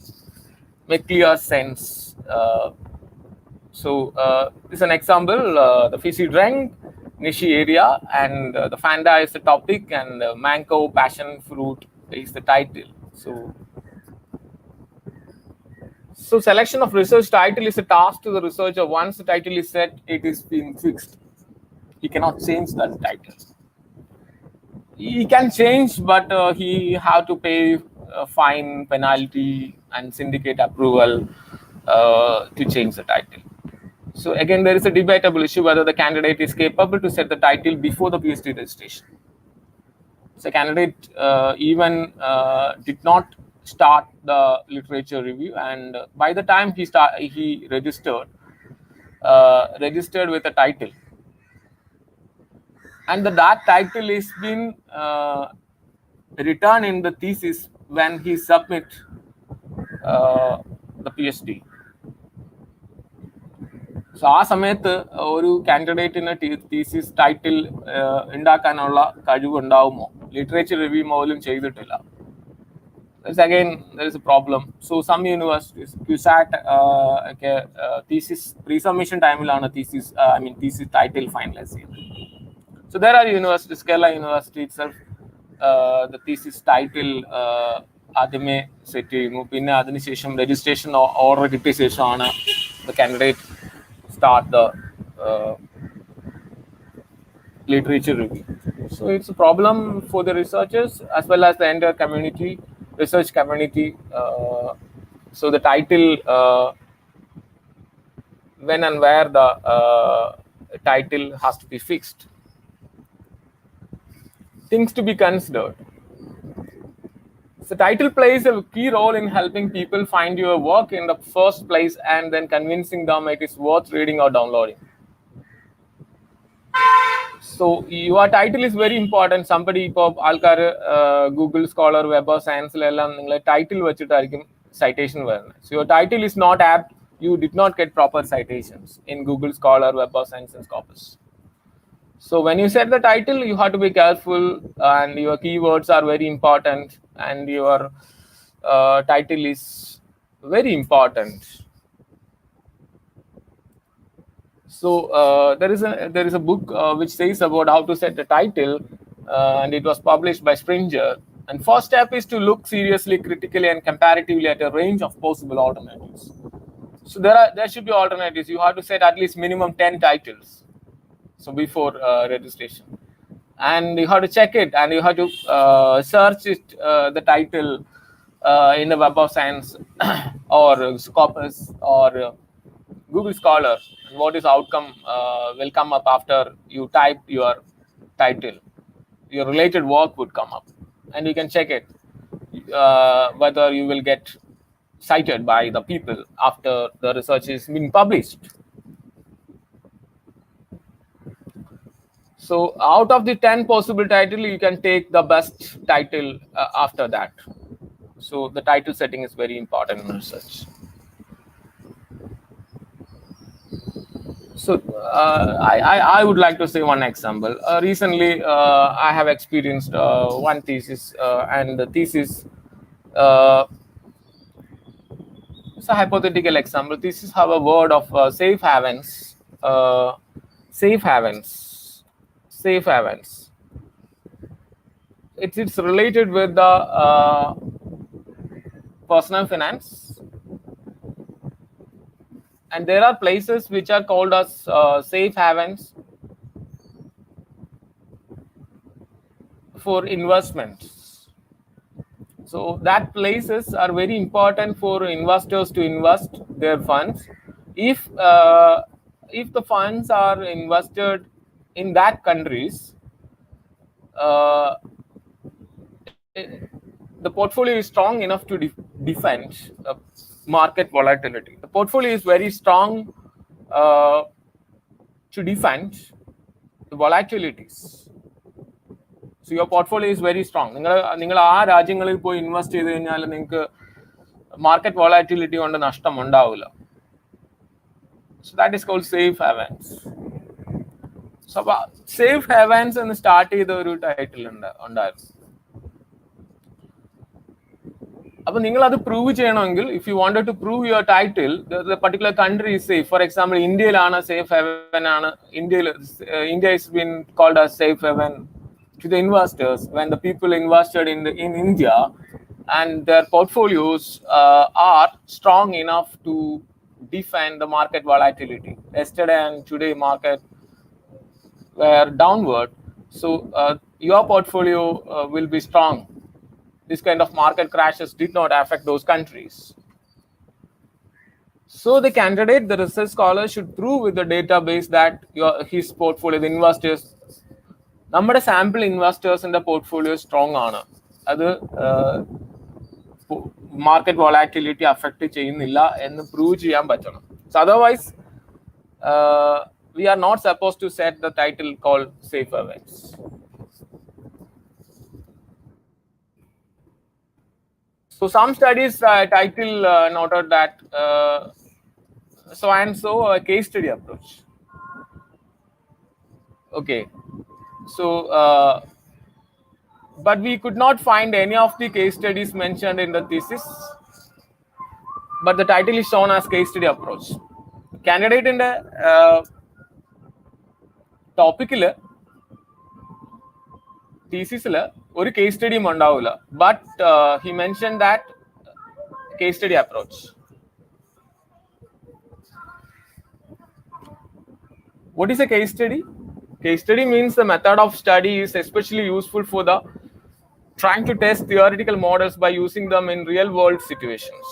Speaker 4: make clear sense. This is an example. The fizzy drink, niche area, and the Fanta is the topic, and mango passion fruit is the title. So selection of research title is a task to the researcher. Once the title is set, it is being fixed. He cannot change that title. He can change, but he have to pay a fine, penalty, and syndicate approval to change the title. So again, there is a debatable issue whether the candidate is capable to set the title before the PhD registration. So candidate even did not start the literature review, and by the time he registered with a title, and that title is been written in the thesis when he submit the PhD. So ആ സമയത്ത് ഒരു കാൻഡിഡേറ്റിന് thesis title ഉണ്ടാക്കാനുള്ള കഴിവുണ്ടാവുമോ? Literature review പോലും ചെയ്തിട്ടില്ല. Again, there is a problem. So some universities, IQAC, thesis pre-submission time thesis title finalize. So there are universities, Kerala University itself, the thesis title adime set cheyunu, pinne adinu shesham registration order kitti shesham the candidate start the literature review. So it's a problem for the researchers as well as the entire community, research community. So the title, when and where the title has to be fixed. Things to be considered. The title plays a key role in helping people find your work in the first place and then convincing them it is worth reading or downloading. So your title is very important. Somebody alkar Google Scholar, Web of Science title vechittarikkum citation varana. So your title is not apt, you did not get proper citations in Google Scholar, Web of Science and Scopus. So when you set the title, you have to be careful, and your keywords are very important, and your title is very important. So there is a book which says about how to set the title, and it was published by Springer. And first step is to look seriously, critically, and comparatively at a range of possible alternatives. So there should be alternatives. You have to set at least minimum 10 titles. So before registration, and you have to check it, and you have to search it, the title in the Web of Science or Scopus or Google Scholar. And what is outcome will come up after you type your title. Your related work would come up, and you can check it whether you will get cited by the people after the research is been published. So out of the 10 possible titles, you can take the best title after that. So the title setting is very important in research. So I would like to say one example. Recently, I have experienced one thesis, and the thesis, it's a hypothetical example. Thesis have a word of safe havens. It's related with the personal finance, and there are places which are called as safe havens for investments. So that places are very important for investors to invest their funds. If the funds are invested in that countries, the portfolio is strong enough to defend market volatility. The portfolio is very strong to defend the volatilities. So your portfolio is very strong. നിങ്ങൾ ആ രാജ്യങ്ങളിൽ പോയി invest ചെയ്ത് കഴിഞ്ഞാൽ നിങ്ങൾക്ക് market volatility കൊണ്ട് നഷ്ടം ഉണ്ടാവില്ല. So that is called safe havens. So, safe havens and start ചെയ്ത ഒരു ടൈറ്റിൽ ഉണ്ടായിരുന്നു. അപ്പോൾ നിങ്ങൾ അത് പ്രൂവ് ചെയ്യണമെങ്കിൽ if you wanted to prove your title, the particular country is safe. For example, ഇന്ത്യയിലാണ് safe haven ആണ്. India has been called as safe haven to the investors when the people invested in India and their portfolios are strong enough to defend the market volatility. Yesterday and today market were downward, so your portfolio will be strong. This kind of market crashes did not affect those countries. So the candidate, the research scholar, should prove with the database that his portfolio, the investors, നമ്മുടെ sample ഇൻവെസ്റ്റേഴ്സിന്റെ portfolio strong ആണ്, അത് market volatility affect ചെയ്യുന്നില്ല എന്ന് prove ചെയ്യാൻ പറ്റണം. So otherwise we are not supposed to set the title called safe havens. So some studies title noted that so and so a case study approach. Okay, so but we could not find any of the case studies mentioned in the thesis, but the title is shown as case study approach. Candidate in the ടോപ്പിക്കില് തീസിസില് ഒരു case സ്റ്റഡിയും ഉണ്ടാവില്ല, but he mention that case study approach. What is a case study? Case study means the method of study is especially useful for the trying to test theoretical models by using them in real world situations.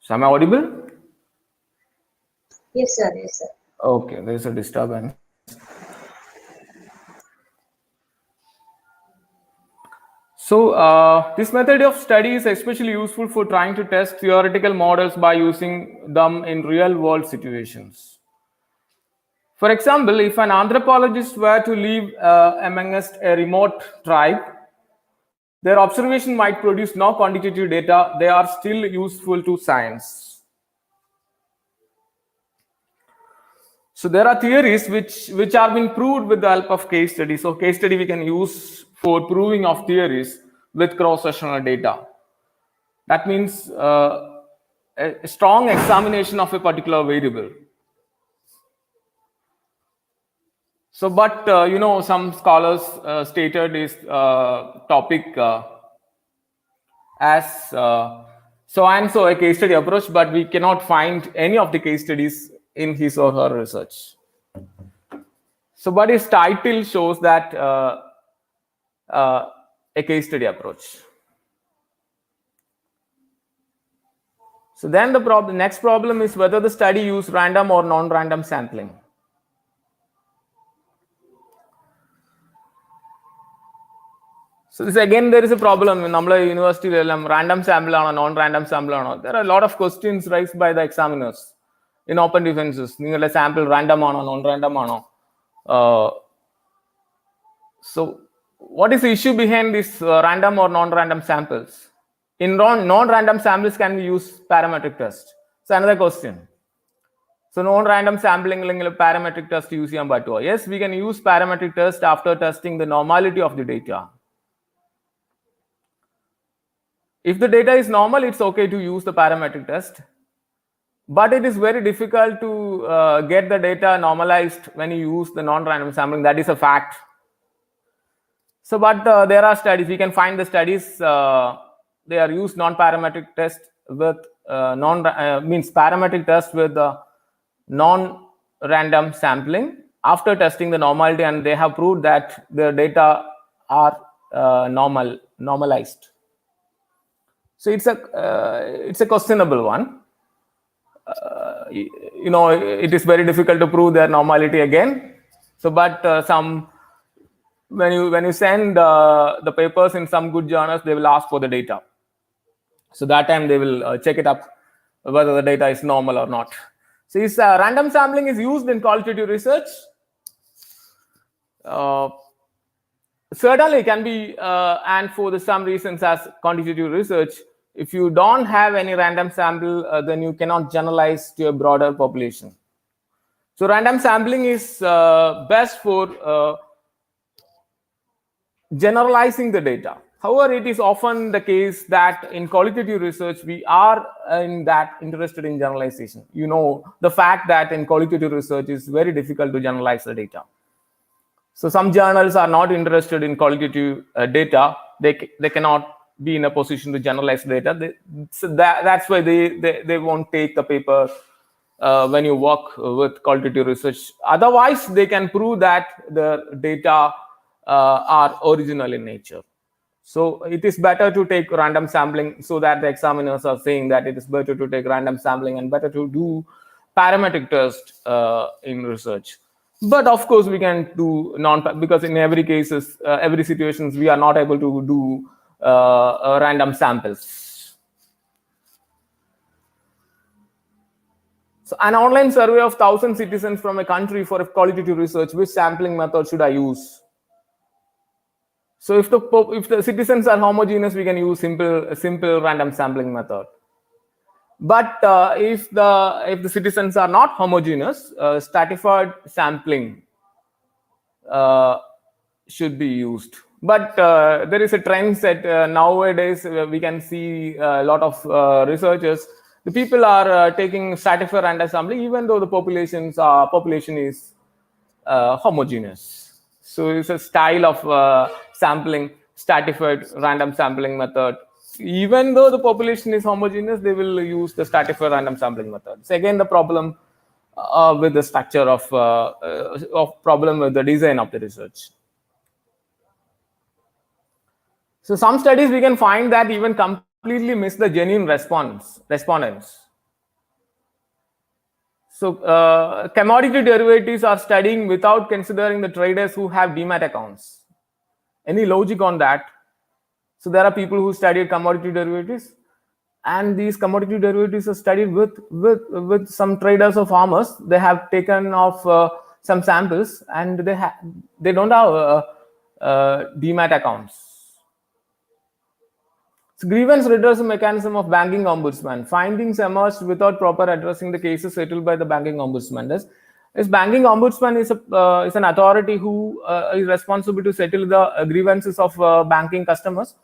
Speaker 4: So am I audible?
Speaker 2: Yes, sir. Yes, sir.
Speaker 4: Okay, there is a disturbance. So this method of study is especially useful for trying to test theoretical models by using them in real world situations. For example, if an anthropologist were to live amongst a remote tribe, their observation might produce no quantitative data. They are still useful to science. So there are theories which are being proved with the help of case study. So case study we can use for proving of theories with cross-sectional data. That means a strong examination of a particular variable. So, but you know, some scholars stated this topic as so and so a case study approach, but we cannot find any of the case studies in his or her research. So, but his title shows that a case study approach. So then the next problem is whether the study used random or non-random sampling. So this again there is a problem in our university. Random sample or non-random sample. There are a lot of questions raised by the examiners in open defenses. You sample random or non-random or so what is the issue behind this random or non-random samples? In non-random samples can we use parametric test? So another question. So non-random sampling parametric test use ചെയ്യാൻ പറ്റുമോ? Yes, we can use parametric test after testing the normality of the data. If the data is normal, it's okay to use the parametric test, but it is very difficult to get the data normalized when you use the non-random sampling. That is a fact. So, but there are studies, we can find the studies, they are used non-parametric test with parametric test with non-random sampling after testing the normality, and they have proved that the data are normalized. So it's a questionable one. You know, it is very difficult to prove their normality again. So, but when you send the papers in some good journals, they will ask for the data. So that time they will check it up whether the data is normal or not. So is random sampling is used in qualitative research? Certainly can be, and for some reasons as quantitative research, if you don't have any random sample, then you cannot generalize to a broader population. So random sampling is best for generalizing the data. However, it is often the case that in qualitative research, we are interested in generalization. You know, the fact that in qualitative research is very difficult to generalize the data. So some journals are not interested in qualitative data. They cannot be in a position to generalize data. That's why they won't take the paper when you work with qualitative research. Otherwise, they can prove that the data are original in nature. So it is better to take random sampling, so that the examiners are saying that it is better to take random sampling and better to do parametric test in research. But of course, we can do because in every cases, every situations, we are not able to do random samples. So an online survey of 1,000 citizens from a country for a qualitative research, which sampling method should I use? So if the citizens are homogeneous, we can use simple random sampling method. But if the citizens are not homogeneous, stratified sampling should be used. But there is a trend that nowadays we can see a lot of researchers. The people are taking stratified random sampling, even though the population is homogeneous. So it's a style of sampling, stratified random sampling method. Even though the population is homogeneous, they will use the stratified random sampling method. So again, the problem with the structure of problem with the design of the research. So some studies we can find that even completely miss the genuine respondents. So commodity derivatives are studying without considering the traders who have demat accounts. Any logic on that? So there are people who studied commodity derivatives, and these commodity derivatives are studied with some traders or farmers. They have taken off some samples, and they don't have demat accounts. So grievance redressal mechanism of banking ombudsman. Findings emerged without proper addressing the cases settled by the banking ombudsman. This banking ombudsman is an authority who is responsible to settle the grievances of banking customers.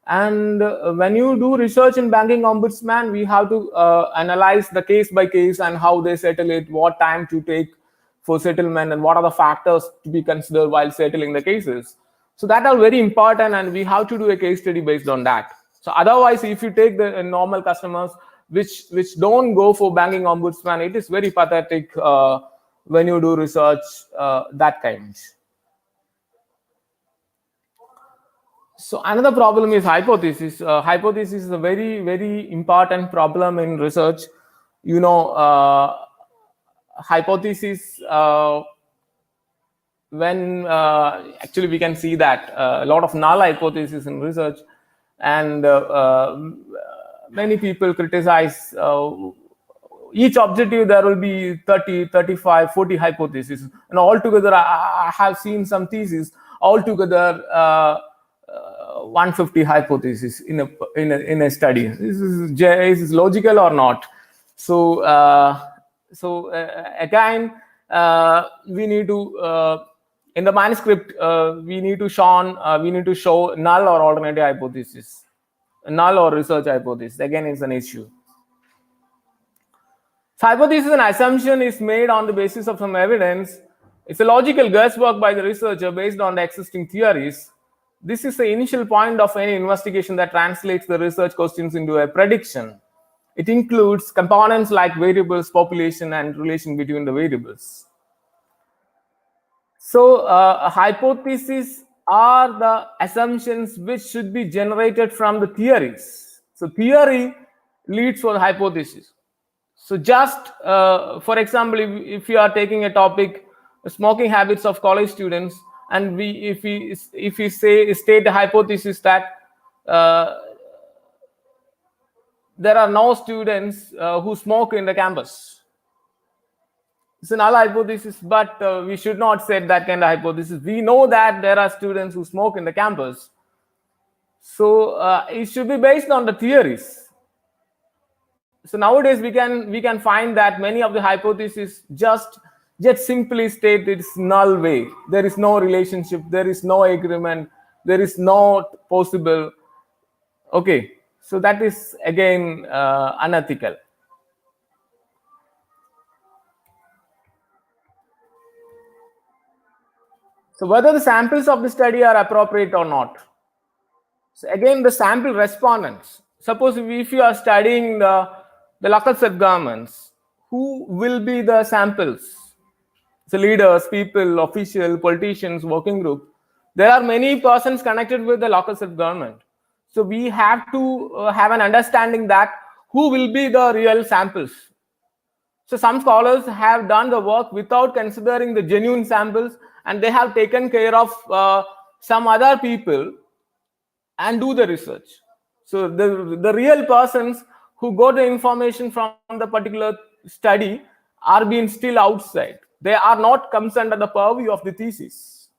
Speaker 4: And when you do research in banking ombudsman, we have to analyze the case by case and how they settle it, what time to take for settlement, and what are the factors to be considered while settling the cases. So that are very important, and we have to do a case study based on that. So otherwise, if you take the normal customers which don't go for banking ombudsman, it is very pathetic when you do research that kind. So another problem is hypothesis. Hypothesis is a very, very important problem in research. You know, hypothesis, when actually we can see that a lot of null hypothesis in research, and many people criticize each objective. There will be 30, 35, 40 hypotheses, and altogether I have seen some theses altogether 150 hypotheses in a study. Is this logical or not? So again, we need to in the manuscript we need to show null or alternative hypothesis, null or research hypothesis. Again, it's an issue. So hypothesis and assumption is made on the basis of some evidence. It's a logical guesswork by the researcher based on the existing theories. This is the initial point of any investigation that translates the research questions into a prediction. It includes components like variables, population, and relation between the variables. So hypotheses are the assumptions which should be generated from the theories. So theory leads for the hypothesis. So just for example, if you are taking a topic, smoking habits of college students, and if we state a hypothesis that there are no students who smoke in the campus. It's a null hypothesis, but we should not set that kind of hypothesis. We know that there are students who smoke in the campus. So it should be based on the theories. So nowadays we can find that many of the hypotheses just simply state it's null way. There is no relationship, there is no agreement, there is no possible. Okay, so that is again unethical. So whether the samples of the study are appropriate or not. So again, the sample respondents. Suppose if you are studying the local self-governments, who will be the samples? So leaders, people, official, politicians, working group. There are many persons connected with the local self-government. So we have to have an understanding that who will be the real samples. So some scholars have done the work without considering the genuine samples, and they have taken care of some other people and do the research. So the real persons who got the information from the particular study are being still outside. They are not comes under the purview of the thesis.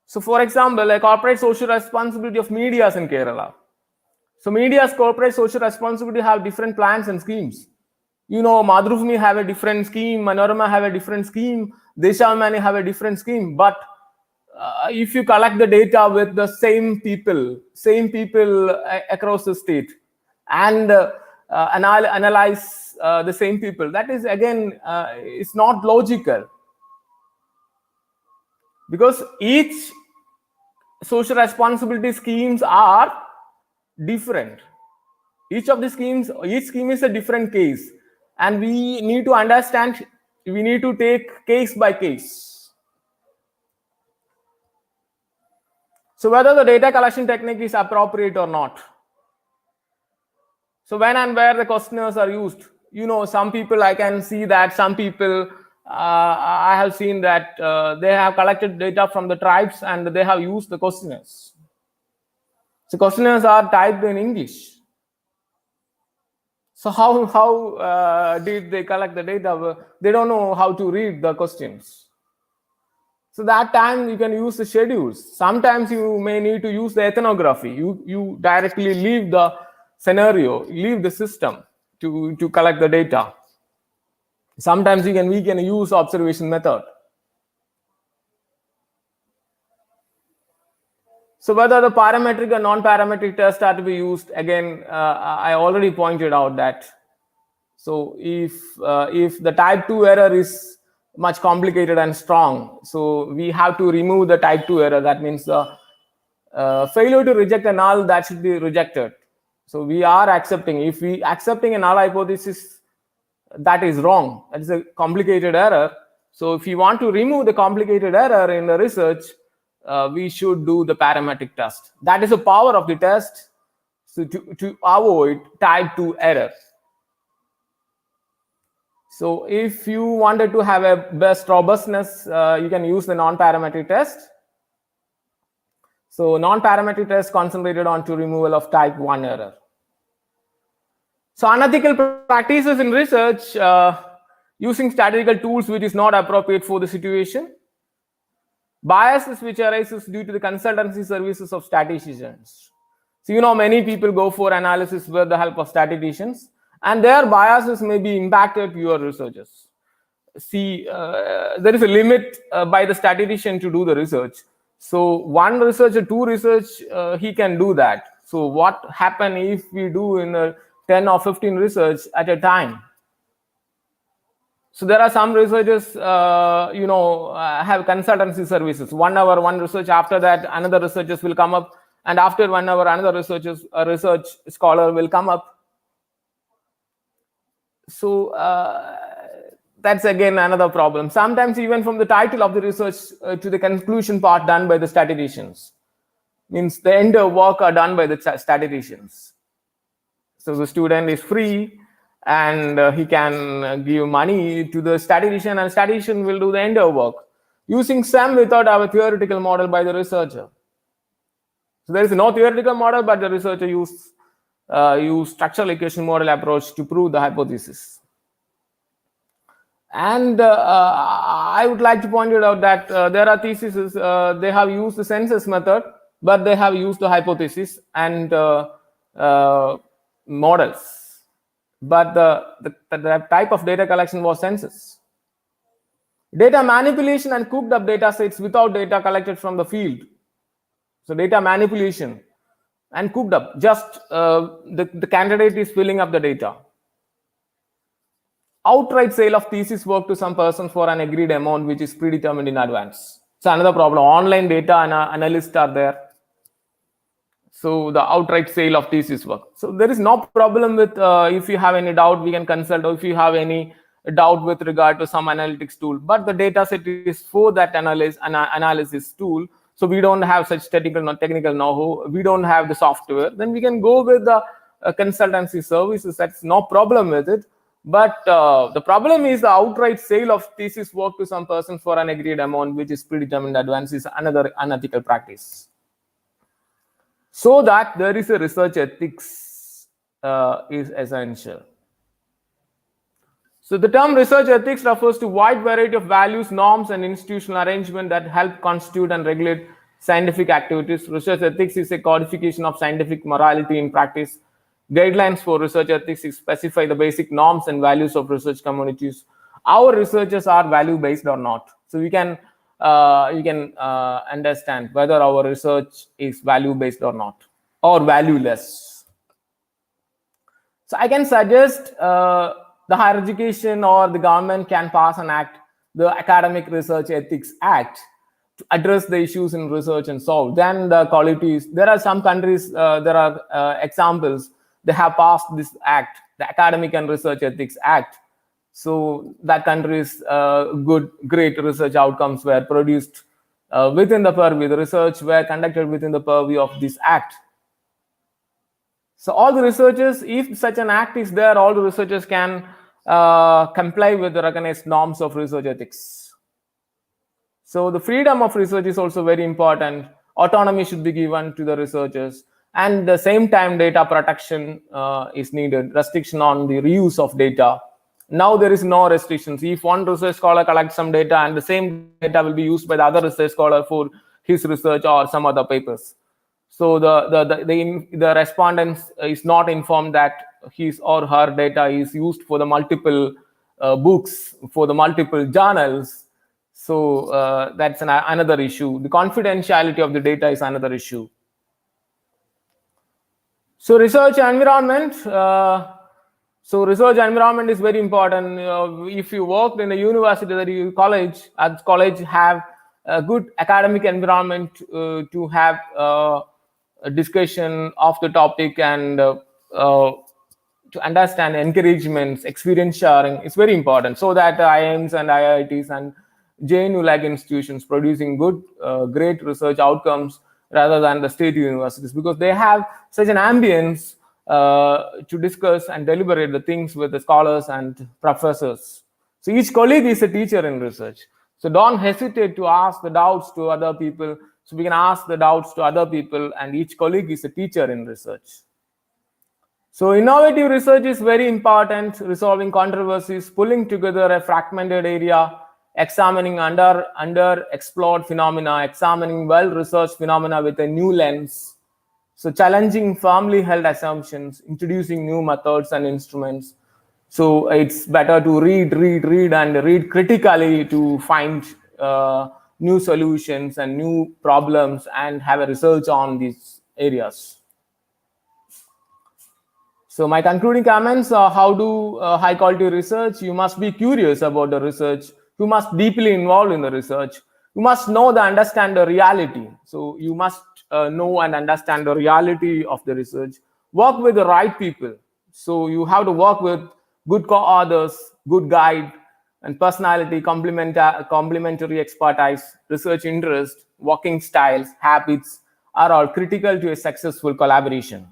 Speaker 4: So for example, a corporate social responsibility of media in Kerala. So media's corporate social responsibility have different plans and schemes. You know, Madhurubhumi have a different scheme, Manorama have a different scheme, Deshamani have a different scheme. But if you collect the data with the same people across the state, and analyze the same people, that is again it's not logical, because each social responsibility schemes are different. Each scheme is a different case, and we need to understand, we need to take case by case. So whether the data collection technique is appropriate or not. So when and where the questionnaires are used, you know, some people, I can see that some people, I have seen that they have collected data from the tribes and they have used the questionnaires. So questionnaires are typed in English. So how did they collect the data? They don't know how to read the questions. So that time you can use the schedules. Sometimes you may need to use the ethnography. You directly leave the scenario, leave the system to collect the data. Sometimes we can use observation method. So whether the parametric and non-parametric tests are to be used, again, I already pointed out that. So if the type 2 error is much complicated and strong, so we have to remove the type 2 error. That means the failure to reject a null, that should be rejected. So we are accepting, if we accepting a null hypothesis, that is wrong. That is a complicated error. So if you want to remove the complicated error in the research, we should do the parametric test. That is the power of the test, so to avoid type 2 error. So if you wanted to have a best robustness, you can use the non-parametric test. So non-parametric test concentrated on to removal of type 1 error. So unethical practices in research, using statistical tools which is not appropriate for the situation. Biases which arises due to the consultancy services of statisticians. So you know, many people go for analysis with the help of statisticians, and their biases may be impacted to your researchers. See, there is a limit by the statistician to do the research. So one researcher, two research, he can do that. So what happen if we do in 10 or 15 research at a time? So there are some researchers, you know, have consultancy services. 1 hour, one research. After that, another researchers will come up, and after 1 hour, another research scholar will come up. So that's again another problem. Sometimes even from the title of the research to the conclusion part done by the statisticians, means the end of work are done by the statisticians. So the student is free, and he can give money to the statistician, and statistician will do the end of work using some without our theoretical model by the researcher. So there is no theoretical model, but the researcher use structural equation model approach to prove the hypothesis. And I would like to point it out that there are theses, they have used the census method, but they have used the hypothesis and models. But the type of data collection was census. Data manipulation and cooked up data sets without data collected from the field. So data manipulation and cooked up, just the candidate is filling up the data. Outright sale of thesis work to some person for an agreed amount which is predetermined in advance. So another problem, online data analysts are there. So the outright sale of thesis work. So there is no problem with if you have any doubt, we can consult, or if you have any doubt with regard to some analytics tool, but the data set is for that analysis tool. So we don't have such technical know-how, we don't have the software, then we can go with the consultancy services. That's no problem with it. But the problem is the outright sale of thesis work to some person for an agreed amount which is predetermined in advance is another unethical practice. So that there is a research ethics is essential. So the term research ethics refers to a wide variety of values, norms, and institutional arrangement that help constitute and regulate scientific activities. Research ethics is a codification of scientific morality in practice. Guidelines for research ethics specify the basic norms and values of research communities. Our researchers are value-based or not. So you can understand whether our research is value-based or not, or valueless. So I can suggest the higher education or the government can pass an act, the Academic Research Ethics Act, to address the issues in research and solve. Then the qualities, there are some countries, there are examples, they have passed this act, the Academic and Research Ethics Act. So that country's great research outcomes were produced within the purview, the research were conducted within the purview of this act. So all the researchers, if such an act is there, all the researchers can comply with the recognized norms of research ethics. So the freedom of research is also very important. Autonomy should be given to the researchers. And at the same time, data protection is needed, restriction on the reuse of data. Now there is no restrictions. If one research scholar collects some data and the same data will be used by the other research scholar for his research or some other papers. So the respondent is not informed that his or her data is used for the multiple books, for the multiple journals. So that's another issue. The confidentiality of the data is another issue. So research environment. So research environment is very important. If you worked in a university or college, at college have a good academic environment to have a discussion of the topic and to understand encouragements, experience sharing. It's very important so that IIMs and IITs and JNU-like institutions producing good, great research outcomes rather than the state universities, because they have such an ambience to discuss and deliberate the things with the scholars and professors. So each colleague is a teacher in research. So don't hesitate to ask the doubts to other people. So we can ask the doubts to other people, and each colleague is a teacher in research. So innovative research is very important, resolving controversies, pulling together a fragmented area, examining underexplored phenomena, examining well-researched phenomena with a new lens. So challenging firmly held assumptions, introducing new methods and instruments. So it's better to read and read critically to find new solutions and new problems and have a research on these areas. So my concluding comments are: how do high quality research? You must be curious about the research. You must deeply involved in the research. You must know and understand the reality. So you must know and understand the reality of the research. Work with the right people. So you have to work with good co-authors, good guide, and personality, complementary expertise, research interest, working styles, habits are all critical to a successful collaboration.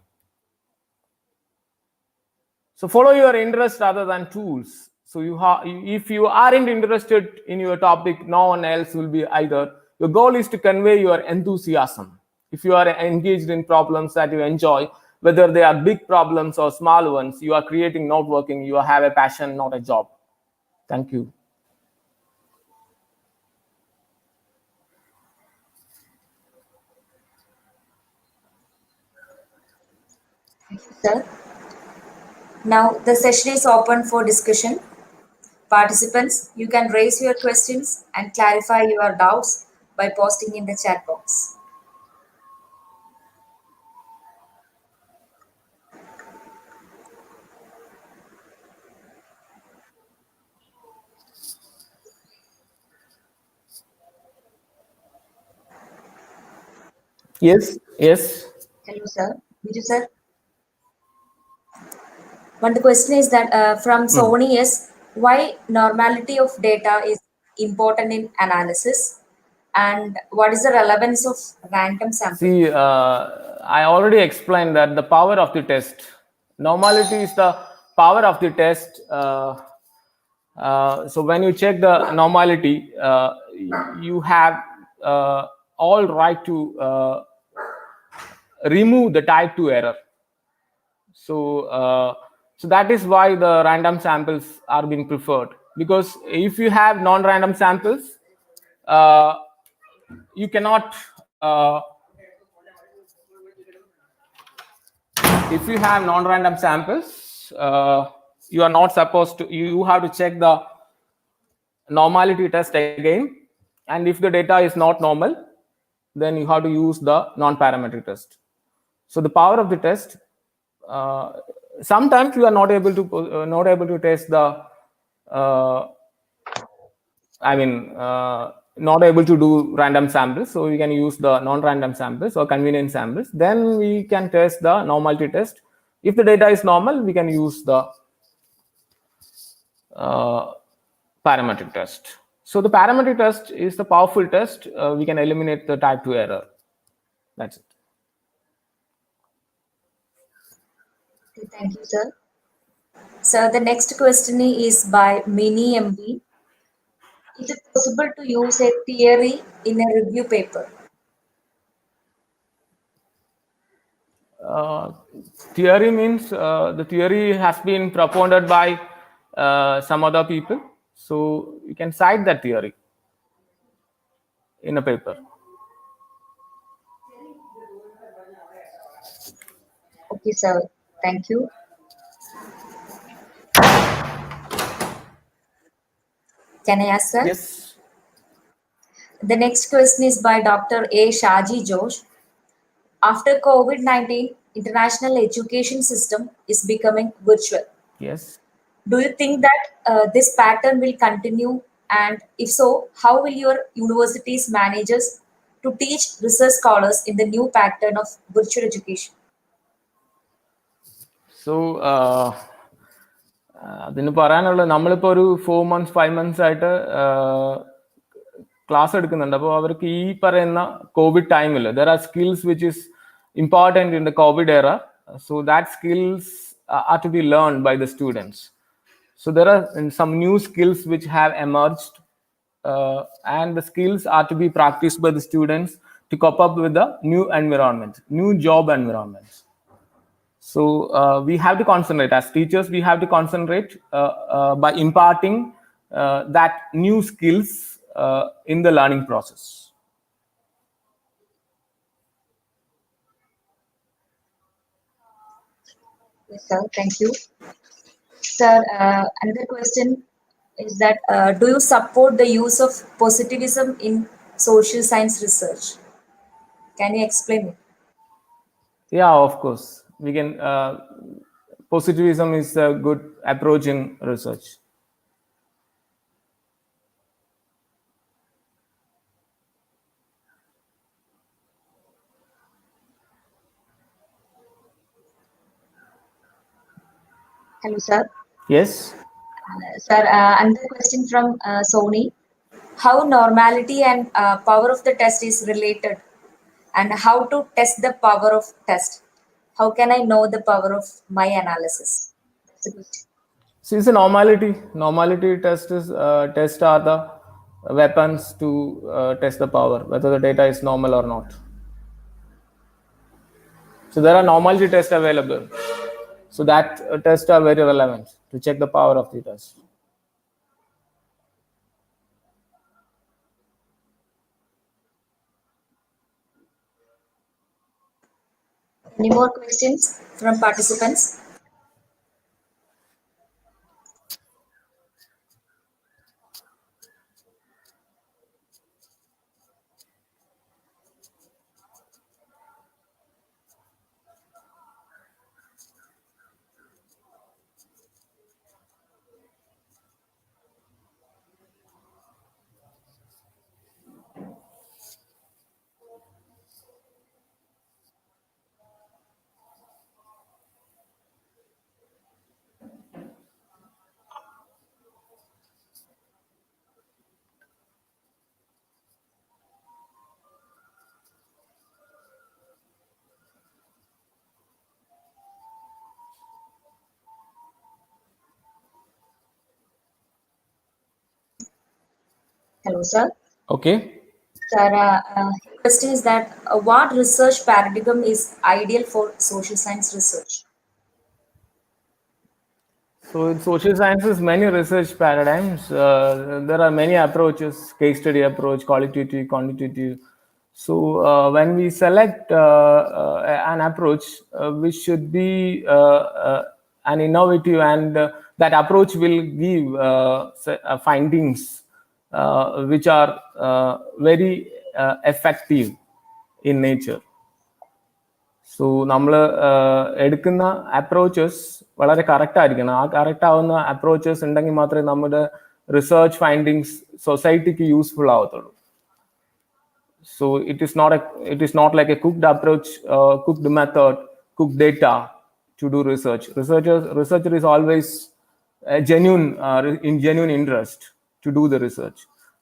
Speaker 4: So follow your interest rather than tools. So if you aren't interested in your topic, no one else will be either. Your goal is to convey your enthusiasm. If you are engaged in problems that you enjoy, whether they are big problems or small ones, you are creating, not working. You have a passion, not a job. Thank you.
Speaker 1: Sir, now the session is open for discussion. Participants, you can raise your questions and clarify your doubts by posting in the chat box.
Speaker 4: Yes, yes.
Speaker 1: Hello, sir. Biju, sir. One question is that from Sony is why normality of data is important in analysis, and what is the relevance of random sampling?
Speaker 4: See, I already explained that the power of the test. Normality is the power of the test. So when you check the normality, you have all right to remove the type 2 error. So that is why the random samples are being preferred, because if you have non-random samples, you cannot if you have non-random samples, you are not supposed to, you have to check the normality test again, and if the data is not normal, then you have to use the non-parametric test. So the power of the test, sometimes you are not able to test the not able to do random samples, so we can use the non-random samples or convenient samples. Then we can test the normality test. If the data is normal, we can use the parametric test. So the parametric test is the powerful test. We can eliminate the type 2 error. That's it.
Speaker 1: Okay, thank you, sir. So the next question is by Mini MB. Is it possible to use a theory in a review paper?
Speaker 4: Theory means the theory has been propounded by some other people, so you can cite that theory in a paper.
Speaker 1: Okay, sir. Thank you. Can I ask, sir?
Speaker 4: Yes.
Speaker 1: The next question is by Dr. A. Shaji Josh. After COVID-19, international education system is becoming virtual.
Speaker 4: Yes.
Speaker 1: Do you think that this pattern will continue? And if so, how will your universities managers to teach research scholars in the new pattern of virtual education?
Speaker 4: So അതിന് പറയാനുള്ളത്, നമ്മളിപ്പോൾ ഒരു 4 months 5 months ആയിട്ട് class എടുക്കുന്നുണ്ട്. അപ്പോൾ അവർക്ക് ഈ പറയുന്ന കോവിഡ് ടൈമിൽ there are skills which is important in the covid era. So that skills are to be learn by the students. So there are some new skills which have emerged, and the skills are to be practiced by the students to cope up with the new environment, new job environments. So we have to concentrate as teachers. We have to concentrate by imparting that new skills in the learning process.
Speaker 1: Yes, sir. Thank you. Sir, another question is that do you support the use of positivism in social science research? Can you explain it?
Speaker 4: Yeah, of course. We can. Positivism is a good approach in research.
Speaker 1: Hello, sir.
Speaker 4: Yes.
Speaker 1: Sir, another question from Sony. How normality and power of the test is related, and how to test the power of test? How can I know the power of my analysis? That's a question.
Speaker 4: See, it's a normality. Normality test are the weapons to test the power, whether the data is normal or not. So there are normality tests available. So that tests are very relevant to check the power of the test.
Speaker 1: Any more questions from participants? Hello, sir.
Speaker 4: Okay.
Speaker 1: Sir, question is that what research paradigm is ideal for social science research?
Speaker 4: So in social sciences, many research paradigms, there are many approaches, case study approach, qualitative, quantitative. So when we select an approach, we should be an innovative, and that approach will give findings which are very effective in nature. So നമ്മൾ എടുക്കുന്ന approaches വളരെ correct ആയിരിക്കണം. ആ correct ആവുന്ന approaches ഉണ്ടെങ്കിൽ മാത്രമേ നമ്മുടെ research findings സൊസൈറ്റിക്ക് യൂസ്ഫുൾ ആവത്തുള്ളൂ. So it is not like a cooked approach, cooked method, cooked data to do research. Researcher is always in genuine interest to do the research.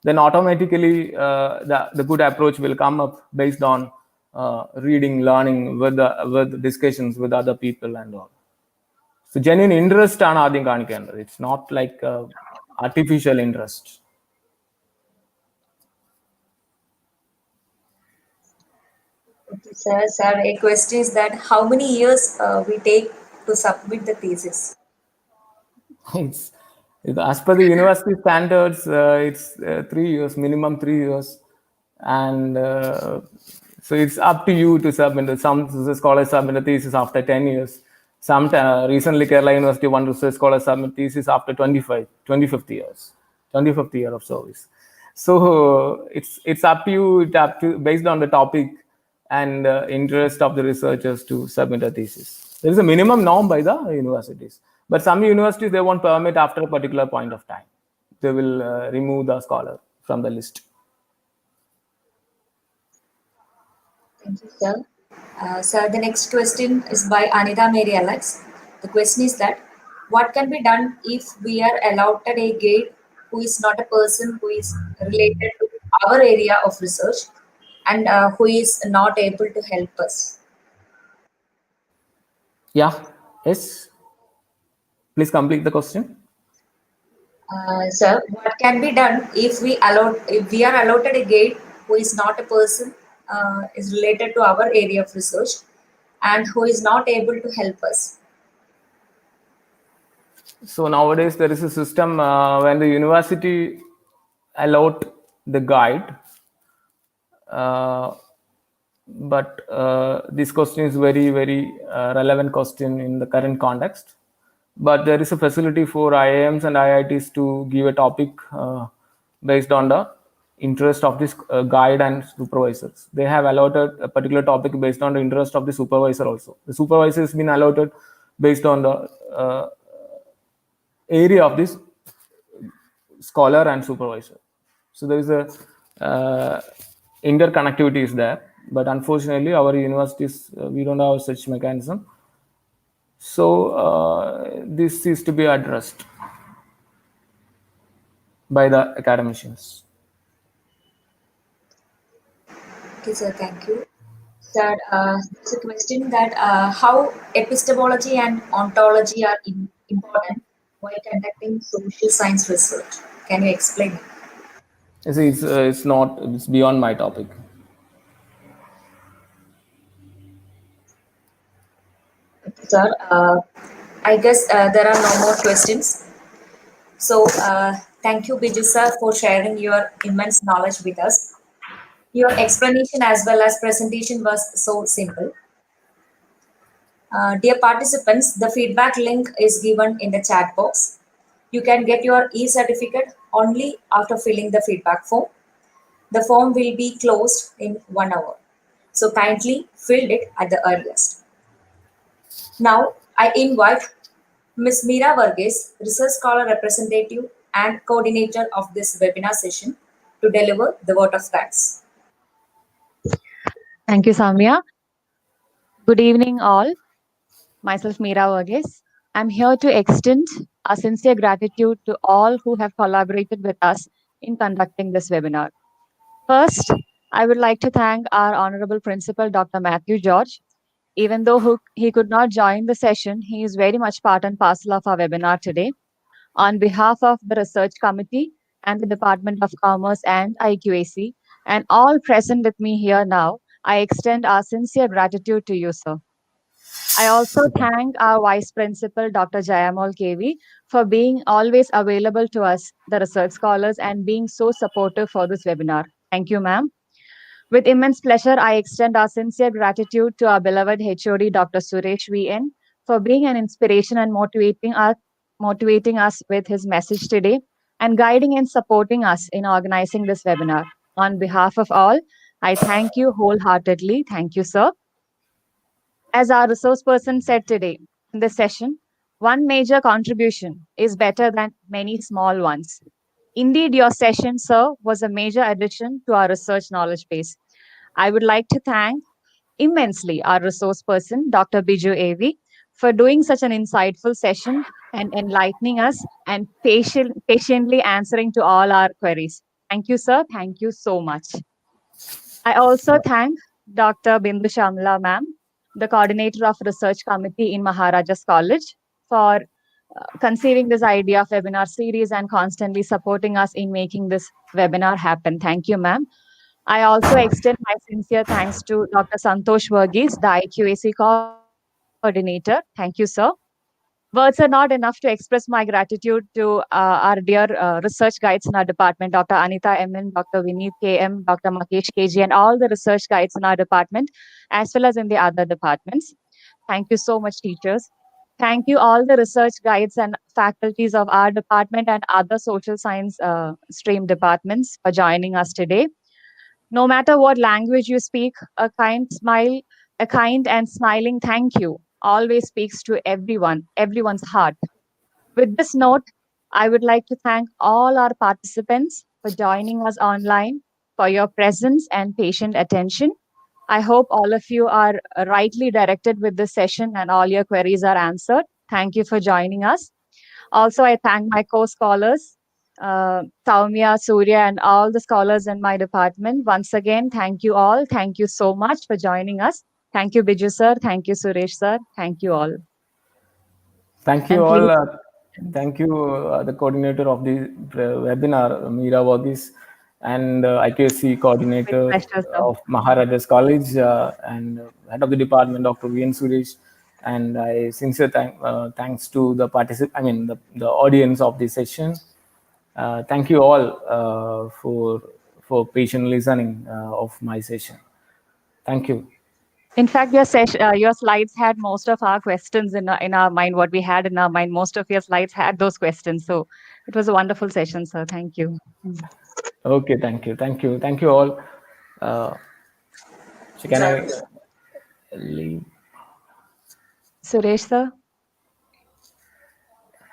Speaker 4: Then automatically the good approach will come up based on reading, learning with discussions with other people and all. So genuine interest ആണ് ആദ്യം കാണിക്കേണ്ടത്. It's not like artificial interest.
Speaker 1: Okay, sir. Sir, a question is that how many years we take to submit the thesis?
Speaker 4: As per the university standards, it's 3 years, minimum 3 years. And so it's up to you to submit. Some scholars submit a thesis after 10 years. Some recently Kerala University, one research scholar submit thesis after 25th years, 25th year of service. So it's up to you, based on the topic and interest of the researchers to submit a thesis. There is a minimum norm by the universities, but some universities, they won't permit after a particular point of time. They will remove the scholar from the list.
Speaker 1: Thank you, sir. Sir, the next question is by Anita Mary Alex. The question is that what can be done if we are allotted a guide who is not a person who is related to our area of research and who is not able to help us?
Speaker 4: Yeah. Yes. Please complete the question.
Speaker 1: Sir, what can be done if we are allotted a guide who is not a person is related to our area of research and who is not able to help us?
Speaker 4: So nowadays there is a system when the university allot the guide, but this question is very relevant question in the current context. But there is a facility for IIMs and IITs to give a topic based on the interest of this guide and supervisors. They have allotted a particular topic based on the interest of the supervisor also. The supervisor has been allotted based on the area of this scholar and supervisor. So there is a interconnectivity is there, but unfortunately our universities, we don't have such mechanism. So this is to be addressed by the academicians.
Speaker 1: Okay, sir, thank you. Sir, there's a question that how epistemology and ontology are important while conducting social science research. Can you explain it?
Speaker 4: You see, it's beyond my topic.
Speaker 1: sir. I guess there are no more questions. So, thank you, Biju sir, for sharing your immense knowledge with us. Your explanation as well as presentation was so simple. Dear participants, the feedback link is given in the chat box. You can get your e-certificate only after filling the feedback form. The form will be closed in 1 hour. So kindly fill it at the earliest. Now, I invite Ms. Meera Varghese, Research Scholar Representative and Coordinator of this webinar session, to deliver the vote of thanks.
Speaker 2: Thank you, Samya. Good evening, all. Myself, Meera Varghese. I'm here to extend our sincere gratitude to all who have collaborated with us in conducting this webinar. First, I would like to thank our Honorable Principal, Dr. Matthew George. Even though he could not join the session, he is very much part and parcel of our webinar today. On behalf of the Research Committee and the Department of Commerce and IQAC, and all present with me here now, I extend our sincere gratitude to you, sir. I also thank our Vice Principal, Dr. Jayamol KV, for being always available to us, the research scholars, and being so supportive for this webinar. Thank you, ma'am. With immense pleasure, I extend our sincere gratitude to our beloved HOD, Dr. Suresh VN, for being an inspiration and motivating us with his message today and guiding and supporting us in organizing this webinar. On behalf of all, I thank you wholeheartedly. Thank you, sir. As our resource person said today in this session, one major contribution is better than many small ones. Indeed, your session, sir, was a major addition to our research knowledge base. I would like to thank immensely our resource person, Dr. Biju AV, for doing such an insightful session and enlightening us and patiently answering to all our queries. Thank you, sir. Thank you so much. I also thank Dr. Bindu Shamla, ma'am, the coordinator of research committee in Maharaja's College, for conceiving this idea of webinar series and constantly supporting us in making this webinar happen. Thank you, ma'am. I also extend my sincere thanks to Dr. Santosh Varghese, the IQAC coordinator. Thank you, sir. Words are not enough to express my gratitude to our dear research guides in our department, Dr. Anita MN, Dr. Vineet KM, Dr. Makesh KG, and all the research guides in our department, as well as in the other departments. Thank you so much, teachers. Thank you, all the research guides and faculties of our department and other social science stream departments for joining us today. No matter what language you speak, a kind and smiling thank you always speaks to everyone's heart. With this note, I would like to thank all our participants for joining us online, for your presence and patient attention. I hope all of you are rightly directed with this session and all your queries are answered. Thank you for joining us. Also, I thank my co-scholars, Saumya, Surya, and all the scholars in my department. Once again, thank you all. Thank you so much for joining us. Thank you, Biju sir. Thank you, Suresh sir. Thank you all.
Speaker 4: Thank you
Speaker 2: And
Speaker 4: all.
Speaker 2: please,
Speaker 4: Thank you, the coordinator of the webinar, Meera Varghese, and IQAC
Speaker 2: with
Speaker 4: coordinator
Speaker 2: pleasure, sir.
Speaker 4: of Maharaja's College, and head of the department, Dr. V.N. Suresh. And I sincere thanks to the the audience of this session. Thank you all for patient listening of my session. Thank you.
Speaker 2: In fact, your slides had most of our questions in our mind. What we had in our mind, most of your slides had those questions. So it was a wonderful session, sir. Thank you.
Speaker 4: Okay, thank you all. So can I leave?
Speaker 2: Suresh sir.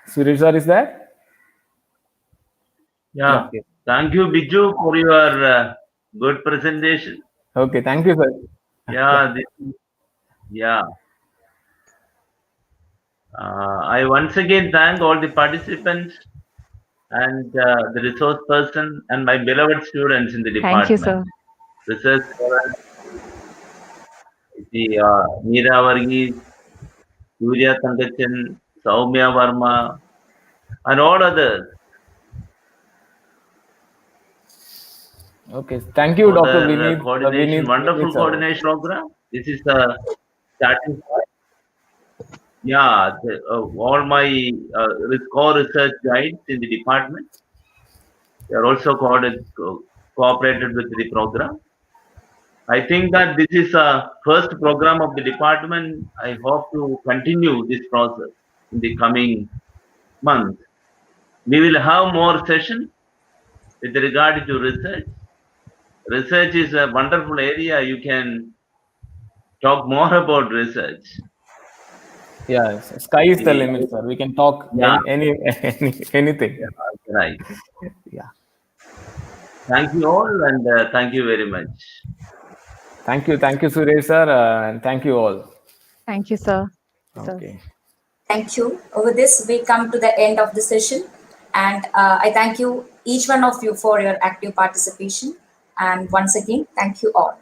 Speaker 4: Suresh sir is there?
Speaker 5: Yeah.
Speaker 4: Okay.
Speaker 5: Thank you, Biju, for your good presentation.
Speaker 4: Okay, thank you, sir.
Speaker 5: Yeah. Yeah. I once again thank all the participants and the resource person and my beloved students in the
Speaker 2: Thank you,
Speaker 5: department.
Speaker 2: sir.
Speaker 5: Research scholar, the Meera Varghese, Surya Tangachan, Saumya Varma, and all others
Speaker 4: Okay, thank you,
Speaker 5: for
Speaker 4: Dr.
Speaker 5: their
Speaker 4: Vineet.
Speaker 5: coordination,
Speaker 4: Vineet
Speaker 5: wonderful
Speaker 4: sir.
Speaker 5: coordination program. This is the starting point. Yeah, all my core research guides in the department, they are also cooperated with the program. I think that this is a first program of the department. I hope to continue this process in the coming months. We will have more sessions with regard to research. Research is a wonderful area. You can talk more about research.
Speaker 4: Yeah, sky is the limit, sir. We can talk
Speaker 5: Yeah,
Speaker 4: anything.
Speaker 5: right.
Speaker 4: Yeah.
Speaker 5: Thank you all, and thank you very much.
Speaker 4: Thank you, Suresh sir, and thank you all.
Speaker 2: Thank you, sir. Sir.
Speaker 4: Okay.
Speaker 1: Thank you. With this, we come to the end of the session. And I thank you, each one of you, for your active participation. And once again, thank you all.